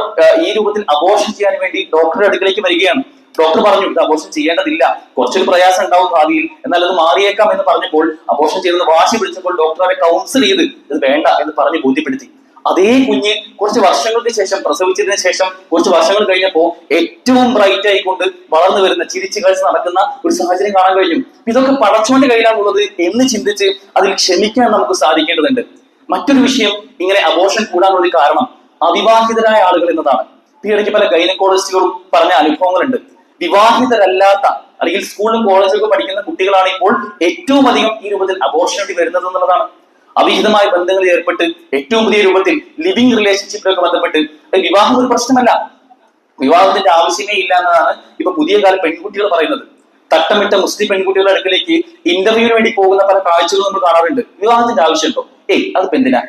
ഈ രൂപത്തിൽ അബോർഷൻ ചെയ്യാൻ വേണ്ടി ഡോക്ടറുടെ അടുക്കലേക്ക് വരികയാണ്. ഡോക്ടർ പറഞ്ഞു ഇത് അബോർഷൻ ചെയ്യേണ്ടതില്ല, കുറച്ചൊരു പ്രയാസം ഉണ്ടാവും ഭാവിയിൽ, എന്നാൽ അത് മാറിയേക്കാം എന്ന് പറഞ്ഞപ്പോൾ അബോർഷൻ ചെയ്തെന്ന് വാശി പിടിച്ചപ്പോൾ ഡോക്ടർ അവരെ കൗൺസിൽ ചെയ്ത് ഇത് വേണ്ട എന്ന് പറഞ്ഞ് ബോധ്യപ്പെടുത്തി. അതേ കുഞ്ഞ് കുറച്ച് വർഷങ്ങൾക്ക് ശേഷം, പ്രസവിച്ചതിന് ശേഷം കുറച്ച് വർഷങ്ങൾ കഴിഞ്ഞപ്പോ ഏറ്റവും ബ്രൈറ്റ് ആയിക്കൊണ്ട് വളർന്നു വരുന്ന, ചിരിച്ചു കളിച്ച് നടക്കുന്ന ഒരു സാഹചര്യം കാണാൻ കഴിഞ്ഞു. ഇതൊക്കെ പടച്ചോന്റെ കയ്യിലാണുള്ളത് എന്ന് ചിന്തിച്ച് അതിൽ ക്ഷമിക്കാൻ നമുക്ക് സാധിക്കേണ്ടതുണ്ട്. മറ്റൊരു വിഷയം, ഇങ്ങനെ അബോർഷൻ കൂടാനുള്ള കാരണം അവിവാഹിതരായ ആളുകൾ എന്നതാണ്. ഈ ഇടയ്ക്ക് പല ഗൈനക്കോളജിസ്റ്റുകളും പറഞ്ഞ അനുഭവങ്ങളുണ്ട്. വിവാഹിതരല്ലാത്ത അല്ലെങ്കിൽ സ്കൂളിലും കോളേജിലൊക്കെ പഠിക്കുന്ന കുട്ടികളാണ് ഇപ്പോൾ ഏറ്റവും അധികം ഈ രൂപത്തിൽ അബോർഷൻ വേണ്ടി വരുന്നത് എന്നുള്ളതാണ്. അവിഹിതമായ ബന്ധങ്ങളിൽ ഏർപ്പെട്ട് ഏറ്റവും പുതിയ രൂപത്തിൽ ലിവിംഗ് റിലേഷൻഷിപ്പിലൊക്കെ ബന്ധപ്പെട്ട് വിവാഹം ഒരു പ്രശ്നമല്ല, വിവാഹത്തിന്റെ ആവശ്യമേ ഇല്ല എന്നതാണ് ഇപ്പൊ പുതിയ കാല പെൺകുട്ടികൾ പറയുന്നത്. തട്ടമിട്ട മുസ്ലിം പെൺകുട്ടികളുടെ അടുക്കലേക്ക് ഇന്റർവ്യൂവിന് വേണ്ടി പോകുന്ന പല കാഴ്ചകളും നമ്മൾ കാണാറുണ്ട്. വിവാഹത്തിന്റെ ആവശ്യമുണ്ടോ? അതിപ്പോ എന്തിനാ?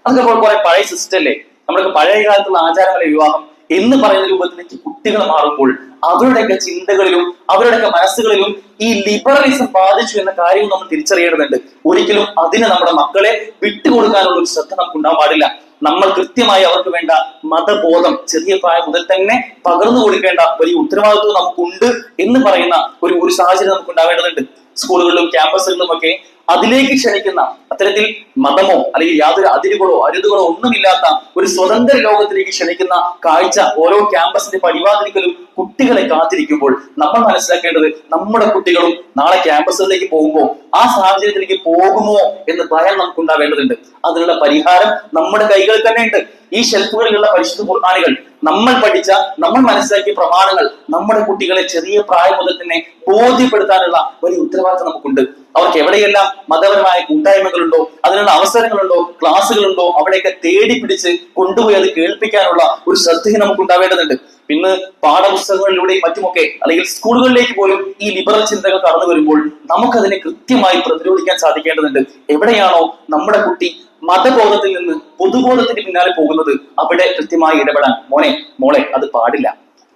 അതൊക്കെ കുറെ പഴയ സിസ്റ്റം അല്ലേ, നമ്മളൊക്കെ പഴയ കാലത്തുള്ള ആചാരമല്ലേ വിവാഹം എന്ന് പറയുന്ന രൂപത്തിലേക്ക് കുട്ടികൾ മാറുമ്പോൾ അവരുടെയൊക്കെ ചിന്തകളിലും അവരുടെയൊക്കെ മനസ്സുകളിലും ഈ ലിബറലിസം ബാധിച്ചു എന്ന കാര്യവും നമ്മൾ തിരിച്ചറിയേണ്ടതുണ്ട്. ഒരിക്കലും അതിന് നമ്മുടെ മക്കളെ വിട്ടുകൊടുക്കാനുള്ള ഒരു ശ്രദ്ധ നമുക്ക് ഉണ്ടാവാൻ പാടില്ല. നമ്മൾ കൃത്യമായി അവർക്ക് വേണ്ട മതബോധം ചെറിയ പ്രായം മുതൽ തന്നെ പകർന്നു കൊടുക്കേണ്ട വലിയ ഉത്തരവാദിത്വം നമുക്കുണ്ട് എന്ന് പറയുന്ന ഒരു സാഹചര്യം നമുക്ക് ഉണ്ടാവേണ്ടതുണ്ട്. സ്കൂളുകളിലും ക്യാമ്പസുകളിലും ഒക്കെ അതിലേക്ക് ക്ഷണിക്കുന്ന, അത്തരത്തിൽ മതമോ അല്ലെങ്കിൽ യാതൊരു അതിരുകളോ അരുതുകളോ ഒന്നുമില്ലാത്ത ഒരു സ്വതന്ത്ര ലോകത്തിലേക്ക് ക്ഷണിക്കുന്ന കാഴ്ച ഓരോ ക്യാമ്പസിന്റെ പടിവാതിൽക്കലും കുട്ടികളെ കാത്തിരിക്കുമ്പോൾ നമ്മൾ മനസ്സിലാക്കേണ്ടത് നമ്മുടെ കുട്ടികളും നാളെ ക്യാമ്പസുകളിലേക്ക് പോകുമ്പോൾ ആ സാഹചര്യത്തിലേക്ക് പോകുമോ എന്ന് ഭയം നമുക്ക് ഉണ്ടാവേണ്ടതുണ്ട്. അതിനുള്ള പരിഹാരം നമ്മുടെ കൈകളിൽ തന്നെ ഉണ്ട്. ഈ ഷെൽഫുകളിലുള്ള പരിശുദ്ധ ഖുർആനുകൾ, നമ്മൾ പഠിച്ച, നമ്മൾ മനസ്സിലാക്കിയ പ്രമാണങ്ങൾ നമ്മുടെ കുട്ടികളെ ചെറിയ പ്രായം മുതൽ തന്നെ ബോധ്യപ്പെടുത്താനുള്ള വലിയ ഉത്തരവാദിത്തം നമുക്കുണ്ട്. അവർക്ക് എവിടെയെല്ലാം മതപരമായ കൂട്ടായ്മകളുണ്ടോ, അതിനുള്ള അവസരങ്ങളുണ്ടോ, ക്ലാസ്സുകളുണ്ടോ, അവിടെയൊക്കെ തേടി പിടിച്ച് കൊണ്ടുപോയി അത് കേൾപ്പിക്കാനുള്ള ഒരു ശ്രദ്ധയും നമുക്ക് ഉണ്ടാവേണ്ടതുണ്ട്. പിന്നെ പാഠപുസ്തകങ്ങളിലൂടെയും മറ്റുമൊക്കെ അല്ലെങ്കിൽ സ്കൂളുകളിലേക്ക് പോലും ഈ ലിബറൽ ചിന്തകൾ കടന്നു വരുമ്പോൾ നമുക്കതിനെ കൃത്യമായി പ്രതിരോധിക്കാൻ സാധിക്കേണ്ടതുണ്ട്. എവിടെയാണോ നമ്മുടെ കുട്ടി മതബോധത്തിൽ നിന്ന് പൊതുബോധത്തിന് പിന്നാലെ പോകുന്നത് അവിടെ കൃത്യമായി ഇടപെടാൻ, മോളെ അത് പാടില്ല,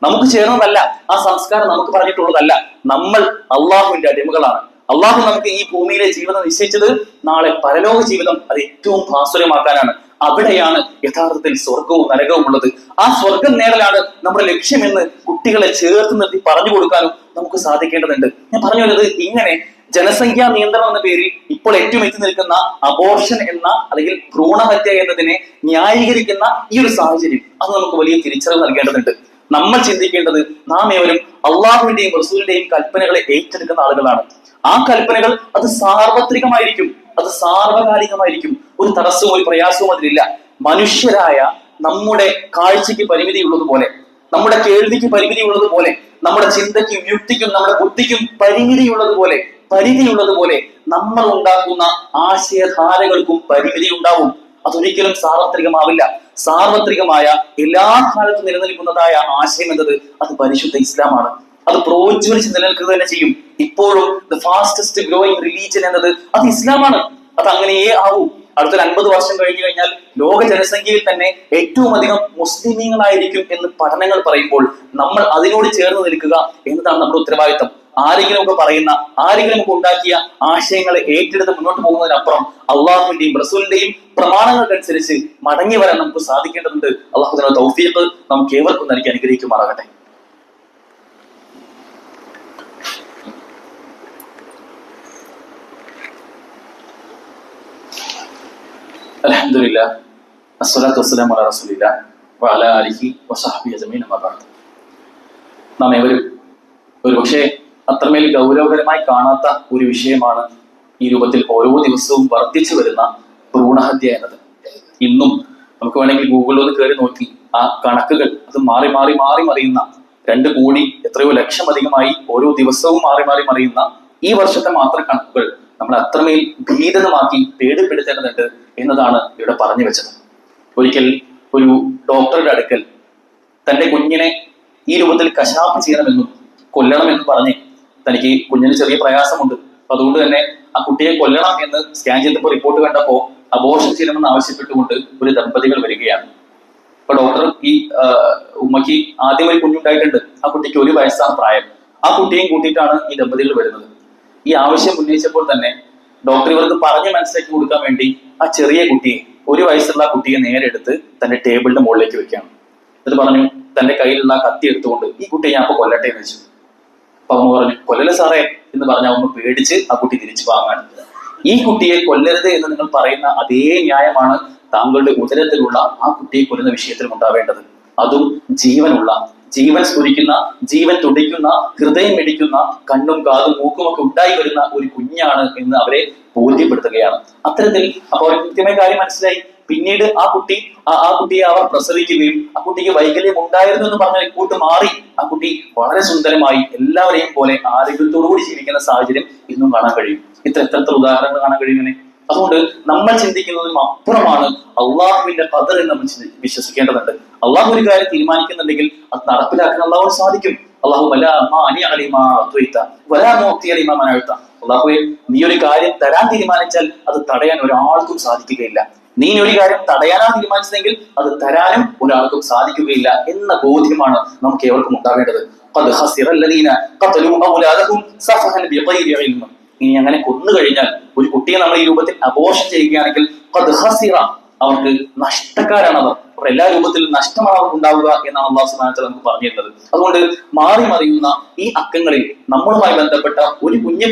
നമുക്ക് ചേർന്നതല്ല, ആ സംസ്കാരം നമുക്ക് പറഞ്ഞിട്ടുള്ളതല്ല. നമ്മൾ അള്ളാഹുവിന്റെ അടിമകളാണ്. അള്ളാഹു നമുക്ക് ഈ ഭൂമിയിലെ ജീവിതം നിശ്ചയിച്ചത് നാളെ പരലോക ജീവിതം അത് ഏറ്റവും ഭാസുരമാക്കാനാണ്. അവിടെയാണ് യഥാർത്ഥത്തിൽ സ്വർഗവും നരകവും ഉള്ളത്. ആ സ്വർഗം നേടലാണ് നമ്മുടെ ലക്ഷ്യമെന്ന് കുട്ടികളെ ചേർത്ത് നിർത്തി പറഞ്ഞു കൊടുക്കാനും നമുക്ക് സാധിക്കേണ്ടതുണ്ട്. ഞാൻ പറഞ്ഞു വരുന്നത്, ഇങ്ങനെ ജനസംഖ്യാ നിയന്ത്രണം എന്ന പേരിൽ ഇപ്പോൾ ഏറ്റവും എത്തി നിൽക്കുന്ന അബോർഷൻ എന്ന അല്ലെങ്കിൽ ഭ്രൂണഹത്യ എന്നതിനെ ന്യായീകരിക്കുന്ന ഈ ഒരു സാഹചര്യം അത് നമുക്ക് വലിയ തിരിച്ചറിവ് നൽകേണ്ടതുണ്ട്. നമ്മൾ ചിന്തിക്കേണ്ടത്, നാം ഏവരും അള്ളാഹുവിന്റെയും റസൂലിന്റെയും കൽപ്പനകളെ ഏറ്റെടുക്കുന്ന ആളുകളാണ്. ആ കൽപ്പനകൾ അത് സാർവത്രികമായിരിക്കും, അത് സാർവകാലികമായിരിക്കും. ഒരു തടസ്സവും ഒരു പ്രയാസവും അതിലില്ല. മനുഷ്യരായ നമ്മുടെ കാഴ്ചയ്ക്ക് പരിമിതി ഉള്ളതുപോലെ, നമ്മുടെ കേൾവിക്ക് പരിമിതി ഉള്ളതുപോലെ, നമ്മുടെ ചിന്തയ്ക്കും യുക്തിക്കും നമ്മുടെ ബുദ്ധിക്കും പരിധിയുള്ളതുപോലെ നമ്മൾ ഉണ്ടാക്കുന്ന ആശയധാരകൾക്കും പരിമിതി ഉണ്ടാവും. അതൊരിക്കലും സാർവത്രികമാവില്ല. സാർവത്രികമായ എല്ലാ കാലത്തും നിലനിൽക്കുന്നതായ ആശയം എന്നത് അത് പരിശുദ്ധ ഇസ്ലാമാണ്. അത് പ്രോജ്വലിച്ച് നിലനിൽക്കുക തന്നെ ചെയ്യും. ഇപ്പോഴും ദ ഫാസ്റ്റസ്റ്റ് ഗ്രോയിങ് റിലീജിയൻ എന്നത് അത് ഇസ്ലാമാണ്. അത് അങ്ങനെയേ ആവൂ. അടുത്തൊരു 50 വർഷം കഴിഞ്ഞു കഴിഞ്ഞാൽ ലോക ജനസംഖ്യയിൽ തന്നെ ഏറ്റവും അധികം മുസ്ലിമീങ്ങളായിരിക്കും എന്ന് പഠനങ്ങൾ പറയുമ്പോൾ നമ്മൾ അതിനോട് ചേർന്ന് നിൽക്കുക എന്നതാണ് നമ്മുടെ ഉത്തരവാദിത്തം. ആരെങ്കിലും ഒക്കെ പറയുന്ന, ആരെങ്കിലും ഒക്കെ ഉണ്ടാക്കിയ ആശയങ്ങളെ ഏറ്റെടുത്ത് മുന്നോട്ട് പോകുന്നതിനപ്പുറം അള്ളാഹുവിന്റെയും റസൂലിന്റെയും പ്രമാണങ്ങൾക്കനുസരിച്ച് മടങ്ങി വരാൻ നമുക്ക് സാധിക്കേണ്ടതുണ്ട്. അള്ളാഹുവിന്റെ തൗഫീഖ് നമുക്ക് ഏവർക്കും നൽകി അനുഗ്രഹിക്കുമാറാകട്ടെ. അൽഹംദുലില്ലാഹ് അസ്സലാത്തു വസ്സലാമു അലാ റസൂലില്ലാഹ് വഅലാ ആലിഹി വസഹ്ബിഹി അജ്മഈൻ. അമ്മാ ബഅദ്. നാം ഏവരും ഒരുപക്ഷെ അത്രമേൽ ഗൗരവകരമായി കാണാത്ത ഒരു വിഷയമാണ് ഈ രൂപത്തിൽ ഓരോ ദിവസവും വർദ്ധിച്ചു വരുന്ന ഭ്രൂണഹത്യ എന്നത്. ഇന്നും നമുക്ക് വേണമെങ്കിൽ ഗൂഗിളിൽ ഒന്ന് കയറി നോക്കി ആ കണക്കുകൾ അത് മാറി മറിയുന്ന 2 കോടി എത്രയോ ലക്ഷം അധികമായി ഓരോ ദിവസവും മാറി മറിയുന്ന ഈ വർഷത്തെ മാത്രം കണക്കുകൾ നമ്മൾ അത്രമേൽ ഭീതമാക്കി പേടിപ്പെടുത്തേണ്ടതുണ്ട് എന്നതാണ് ഇവിടെ പറഞ്ഞു വെച്ചത്. ഒരിക്കൽ ഒരു ഡോക്ടറുടെ അടുക്കൽ തന്റെ കുഞ്ഞിനെ ഈ രൂപത്തിൽ കശാപ്പ് ചെയ്യണമെന്നും കൊല്ലണമെന്നും പറഞ്ഞ് തനിക്ക് കുഞ്ഞിന് ചെറിയ പ്രയാസമുണ്ട്, അപ്പൊ അതുകൊണ്ട് തന്നെ ആ കുട്ടിയെ കൊല്ലണം എന്ന് സ്കാൻ ചെയ്തപ്പോൾ റിപ്പോർട്ട് കണ്ടപ്പോൾ അബോർഷൻ ചെയ്യണമെന്ന് ആവശ്യപ്പെട്ടുകൊണ്ട് ഒരു ദമ്പതികൾ വരികയാണ്. അപ്പൊ ഡോക്ടർ ഈ ഉമ്മയ്ക്ക് ആദ്യം ഒരു കുഞ്ഞുണ്ടായിട്ടുണ്ട്, ആ കുട്ടിക്ക് 1 വയസ്സാണ് പ്രായം. ആ കുട്ടിയെയും കൂട്ടിയിട്ടാണ് ഈ ദമ്പതികൾ വരുന്നത്. ഈ ആവശ്യം ഉന്നയിച്ചപ്പോൾ തന്നെ ഡോക്ടർ ഇവർക്ക് പറഞ്ഞ് മനസ്സിലാക്കി കൊടുക്കാൻ വേണ്ടി ആ ചെറിയ കുട്ടിയെ, 1 വയസ്സുള്ള ആ കുട്ടിയെ നേരെ എടുത്ത് തന്റെ ടേബിളിന്റെ മുകളിലേക്ക് വെക്കുകയാണ്. എന്നിട്ട് പറഞ്ഞു, തന്റെ കയ്യിലുള്ള കത്തി എടുത്തുകൊണ്ട് ഈ കുട്ടിയെ ഞാൻ അപ്പൊ കൊല്ലട്ടെ എന്ന് വെച്ചു. അപ്പൊ അമ്മ പറഞ്ഞു, കൊല്ലല സാറേ എന്ന് പറഞ്ഞ അമ്മ പേടിച്ച് ആ കുട്ടി തിരിച്ചു വാങ്ങാൻ. ഈ കുട്ടിയെ കൊല്ലരുത് എന്ന് നിങ്ങൾ പറയുന്ന അതേ ന്യായമാണ് താങ്കളുടെ ഉദരത്തിലുള്ള ആ കുട്ടിയെ കൊല്ലുന്ന വിഷയത്തിലും ഉണ്ടാവേണ്ടത്. അതും ജീവനുള്ള, ജീവൻ സ്ഫുരിക്കുന്ന, ജീവൻ തുടിക്കുന്ന, ഹൃദയം മിടിക്കുന്ന, കണ്ണും കാതും മൂക്കും ഒക്കെ ഉണ്ടായി വരുന്ന ഒരു കുഞ്ഞാണ് എന്ന് അവരെ ബോധ്യപ്പെടുത്തുകയാണ്. അത്തരത്തിൽ അപ്പോൾ കൃത്യമായ കാര്യം മനസ്സിലായി. പിന്നീട് ആ കുട്ടിയെ അവർ പ്രസവിക്കുകയും ആ കുട്ടിക്ക് വൈകല്യം ഉണ്ടായിരുന്നു എന്ന് പറഞ്ഞ റിപ്പോർട്ട് മാറി ആ കുട്ടി വളരെ സുന്ദരമായി എല്ലാവരെയും പോലെ ആരോഗ്യത്തോടുകൂടി ജീവിക്കുന്ന സാഹചര്യം ഇന്നും കാണാൻ കഴിയും. എത്ര ഉദാഹരണങ്ങൾ കാണാൻ കഴിയുന്നേ. അതുകൊണ്ട് നമ്മൾ ചിന്തിക്കുന്നതിനും അപ്പുറമാണ് അള്ളാഹുവിന്റെ ഖദർ എന്ന് നമ്മൾ വിശ്വസിക്കേണ്ടതുണ്ട്. അള്ളാഹു ഒരു കാര്യം തീരുമാനിക്കുന്നുണ്ടെങ്കിൽ അത് നടപ്പിലാക്കാൻ അള്ളാഹു സാധിക്കും. അള്ളാഹുവെ, നീ ഒരു കാര്യം തരാൻ തീരുമാനിച്ചാൽ അത് തടയാൻ ഒരാൾക്കും സാധിക്കുകയില്ല. നീ ഒരു കാര്യം തടയാനാണ് തീരുമാനിച്ചതെങ്കിൽ അത് തരാനും ഒരാൾക്കും സാധിക്കുകയില്ല എന്ന ബോധ്യമാണ് നമുക്ക് ഏവർക്കും ഉണ്ടാവേണ്ടത്. ഇനി അങ്ങനെ കൊന്നു കഴിഞ്ഞാൽ, ഒരു കുട്ടിയെ നമ്മൾ ഈ രൂപത്തിൽ അബോർഷൻ ചെയ്യുകയാണെങ്കിൽ അവർക്ക് നഷ്ടക്കാരാണ് അവർ എല്ലാ രൂപത്തിലും നഷ്ടമാണ് അവർക്ക് ഉണ്ടാവുക എന്നാണ് അള്ളാഹു സുബ്ഹാനഹു വ തആല നമുക്ക് പറഞ്ഞിരുന്നത്. അതുകൊണ്ട് മാറി മറിയുന്ന ഈ അക്കങ്ങളിൽ നമ്മളുമായി ബന്ധപ്പെട്ട ഒരു കുഞ്ഞു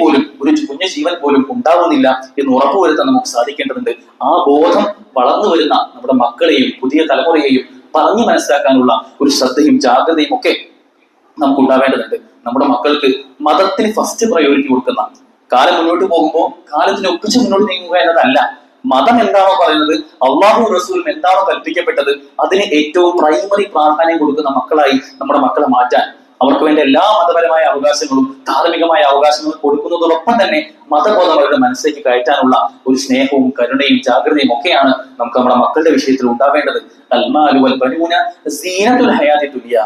ജീവൻ പോലും ഉണ്ടാവുന്നില്ല എന്ന് ഉറപ്പുവരുത്താൻ നമുക്ക് സാധിക്കേണ്ടതുണ്ട്. ആ ബോധം വളർന്നു വരുന്ന നമ്മുടെ മക്കളെയും പുതിയ തലമുറയെയും പറഞ്ഞു മനസ്സിലാക്കാനുള്ള ഒരു ശ്രദ്ധയും ജാഗ്രതയും ഒക്കെ നമുക്ക് ഉണ്ടാവേണ്ടതുണ്ട്. നമ്മുടെ മക്കൾക്ക് മതത്തിന് ഫസ്റ്റ് പ്രയോറിറ്റി കൊടുക്കുന്ന, കാലം മുന്നോട്ട് പോകുമ്പോൾ കാലത്തിന് ഒപ്പിച്ച് മുന്നോട്ട് നീങ്ങുക എന്നതല്ല. മതം എന്താണോ പറയുന്നത്, അള്ളാഹു റസൂലും എന്താണോ കൽപ്പിക്കപ്പെട്ടത്, അതിന് ഏറ്റവും പ്രൈമറി പ്രാധാന്യം കൊടുക്കുന്ന മക്കളായി നമ്മുടെ മക്കളെ മാറ്റാൻ, അവർക്ക് വേണ്ട എല്ലാ മതപരമായ അവകാശങ്ങളും ധാർമ്മികമായ അവകാശങ്ങളും കൊടുക്കുന്നതോടൊപ്പം തന്നെ മതബോധം അവരുടെ മനസ്സിലേക്ക് കയറ്റാനുള്ള ഒരു സ്നേഹവും കരുണയും ജാഗ്രതയും ഒക്കെയാണ് നമുക്ക് നമ്മുടെ മക്കളുടെ വിഷയത്തിൽ ഉണ്ടാവേണ്ടത്. അൽമാലു വൽ ബനൂന സീനത്തുൽ ഹയാത്തി ദുനിയ.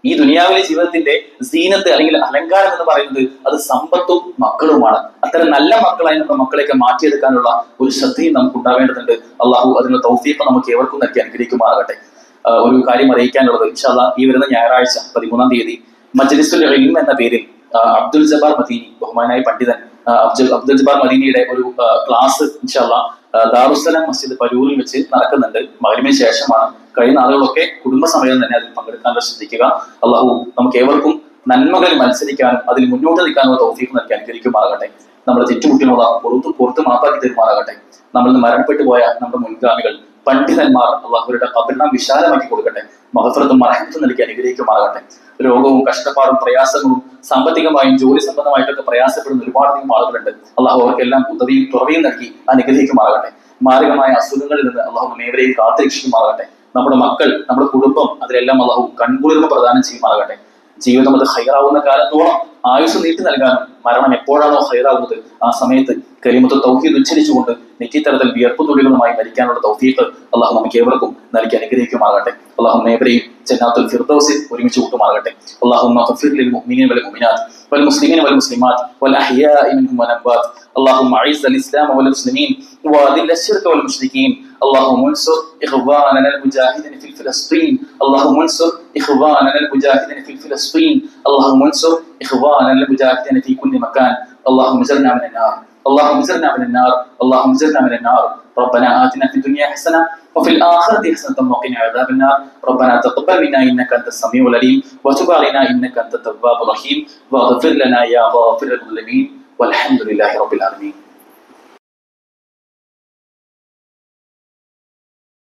ഈ ദുനിയാവിലെ ജീവിതത്തിന്റെ സീനത്ത് അല്ലെങ്കിൽ അലങ്കാരം എന്ന് പറയുന്നത് അത് സമ്പത്തും മക്കളുമാണ്. അത്തരം നല്ല മക്കളായി നമ്മുടെ മക്കളെയൊക്കെ മാറ്റിയെടുക്കാനുള്ള ഒരു ശ്രദ്ധയും നമുക്ക് ഉണ്ടാവേണ്ടതുണ്ട്. അള്ളാഹു അതിനുള്ള തൗഫീഖ് നമുക്ക് ഏവർക്കും നൽകി അനുഗ്രഹിക്കുമാറാകട്ടെ. ഒരു കാര്യം അറിയിക്കാനുള്ളത്, ഇൻഷാ അല്ലാഹ് ഈ വരുന്ന ഞായറാഴ്ച 13-ാം തീയതി മജ്ലിസുൽ ഇൽം എന്ന പേരിൽ അബ്ദുൽ ജബ്ബാർ മദീനി, ബഹുമാനായ പണ്ഡിതൻ അബ്ദുൽ ജബ്ബാർ മദീനിയുടെ ഒരു ക്ലാസ് ഇൻഷാ അല്ലാഹ് ദാറുസ്സലാം മസ്ജിദ് പരൂരിൽ വെച്ച് നടക്കുന്നുണ്ട്. മഗ്‌രിബിന് ശേഷമാണ്. കഴിയുന്ന ആളുകളൊക്കെ കുടുംബസമയം തന്നെ അതിൽ പങ്കെടുക്കാൻ ശ്രദ്ധിക്കുക. അള്ളാഹു നമുക്ക് ഏവർക്കും നന്മകളിൽ മത്സരിക്കാനും അതിൽ മുന്നോട്ട് നിൽക്കാനുള്ള തൗഫീഖ് നൽകി അനുഗ്രഹിക്കുമാറാകട്ടെ. നമ്മുടെ തെറ്റുകുട്ടികളോട് പുറത്ത് മാപ്പാക്കി തരുമാറാകട്ടെ. നമ്മളിൽ നിന്ന് മരണപ്പെട്ടു പോയ നമ്മുടെ മുൻഗാമികൾ പണ്ഡിതന്മാർ അള്ളാഹുരുടെ ഖബറിടം വിശാലമാക്കി കൊടുക്കട്ടെ. മഗ്ഫിറത്തും മർഹമത്തും നൽകി അനുഗ്രഹിക്കുമാറാകട്ടെ. രോഗവും കഷ്ടപ്പാടും പ്രയാസങ്ങളും സാമ്പത്തികമായും ജോലി സംബന്ധമായിട്ടൊക്കെ പ്രയാസപ്പെടുന്ന ഒരുപാടധികം ആളുകളുണ്ട്. അള്ളാഹു അവർക്കെല്ലാം ഉദവിയും തുറവിയും നൽകി അനുഗ്രഹിക്കുമാറാകട്ടെ. മാരകമായ അസുഖങ്ങളിൽ നിന്ന് അള്ളാഹു ഏവരെയും കാത്തുരക്ഷിക്കുമാറാകട്ടെ. നമ്മുടെ മക്കൾ, നമ്മുടെ കുടുംബം, അതിലെല്ലാം അള്ളാഹു കൺകുളിർമ പ്രദാനം ചെയ്യുമാറാകട്ടെ. ജീവിതം അത് ഹൈറാവുന്ന കാലത്തോളം ആയുസ് നീട്ടി നൽകാനും മരണം എപ്പോഴാണോ ഹൈറാവുന്നത് ആ സമയത്ത് കലിമത്ത് തൗഹീദ് ഉച്ചരിച്ചുകൊണ്ട് നെറ്റിത്തരത്തിൽ വിയർപ്പ് തുള്ളികളുമായി മരിക്കാനുള്ള തൗഫീഖ് അള്ളാഹു നമുക്ക് ഏവർക്കും നൽകി അനുഗ്രഹിക്കുമാറാകട്ടെ. അള്ളാഹു ഏവരെയും ജന്നാത്തുൽ ഫിർദൗസിൽ ഒരുമിച്ച് കൂട്ടുമാറാകട്ടെ. അല്ലാഹുമ്മ ഗ്ഫിർ ലിൽ മുഅ്മിനീന വൽ മുഅ്മിനാത്ത് വൽ മുസ്ലിമീന വൽ മുസ്ലിമാത്ത് വൽ അഹ്യാഇ മിൻഹും വൽ അംവാത്ത്. اللهم اعز الاسلام والمسلمين واذل الشرك والمشركين. اللهم انصر اخواننا المجاهدين في فلسطين. اللهم انصر اخواننا المجاهدين في فلسطين. اللهم انصر اخواننا المجاهدين في كل مكان. اللهم زرنا من النار. اللهم زرنا من النار. اللهم زرنا من النار. ربنا آتنا في الدنيا حسنة وفي الآخرة حسنة وقنا عذاب النار. ربنا تقبل منا إنك أنت السميع العليم وتب علينا إنك أنت التواب الرحيم واغفر لنا يا غافر المذنبين والحمد لله رب العالمين.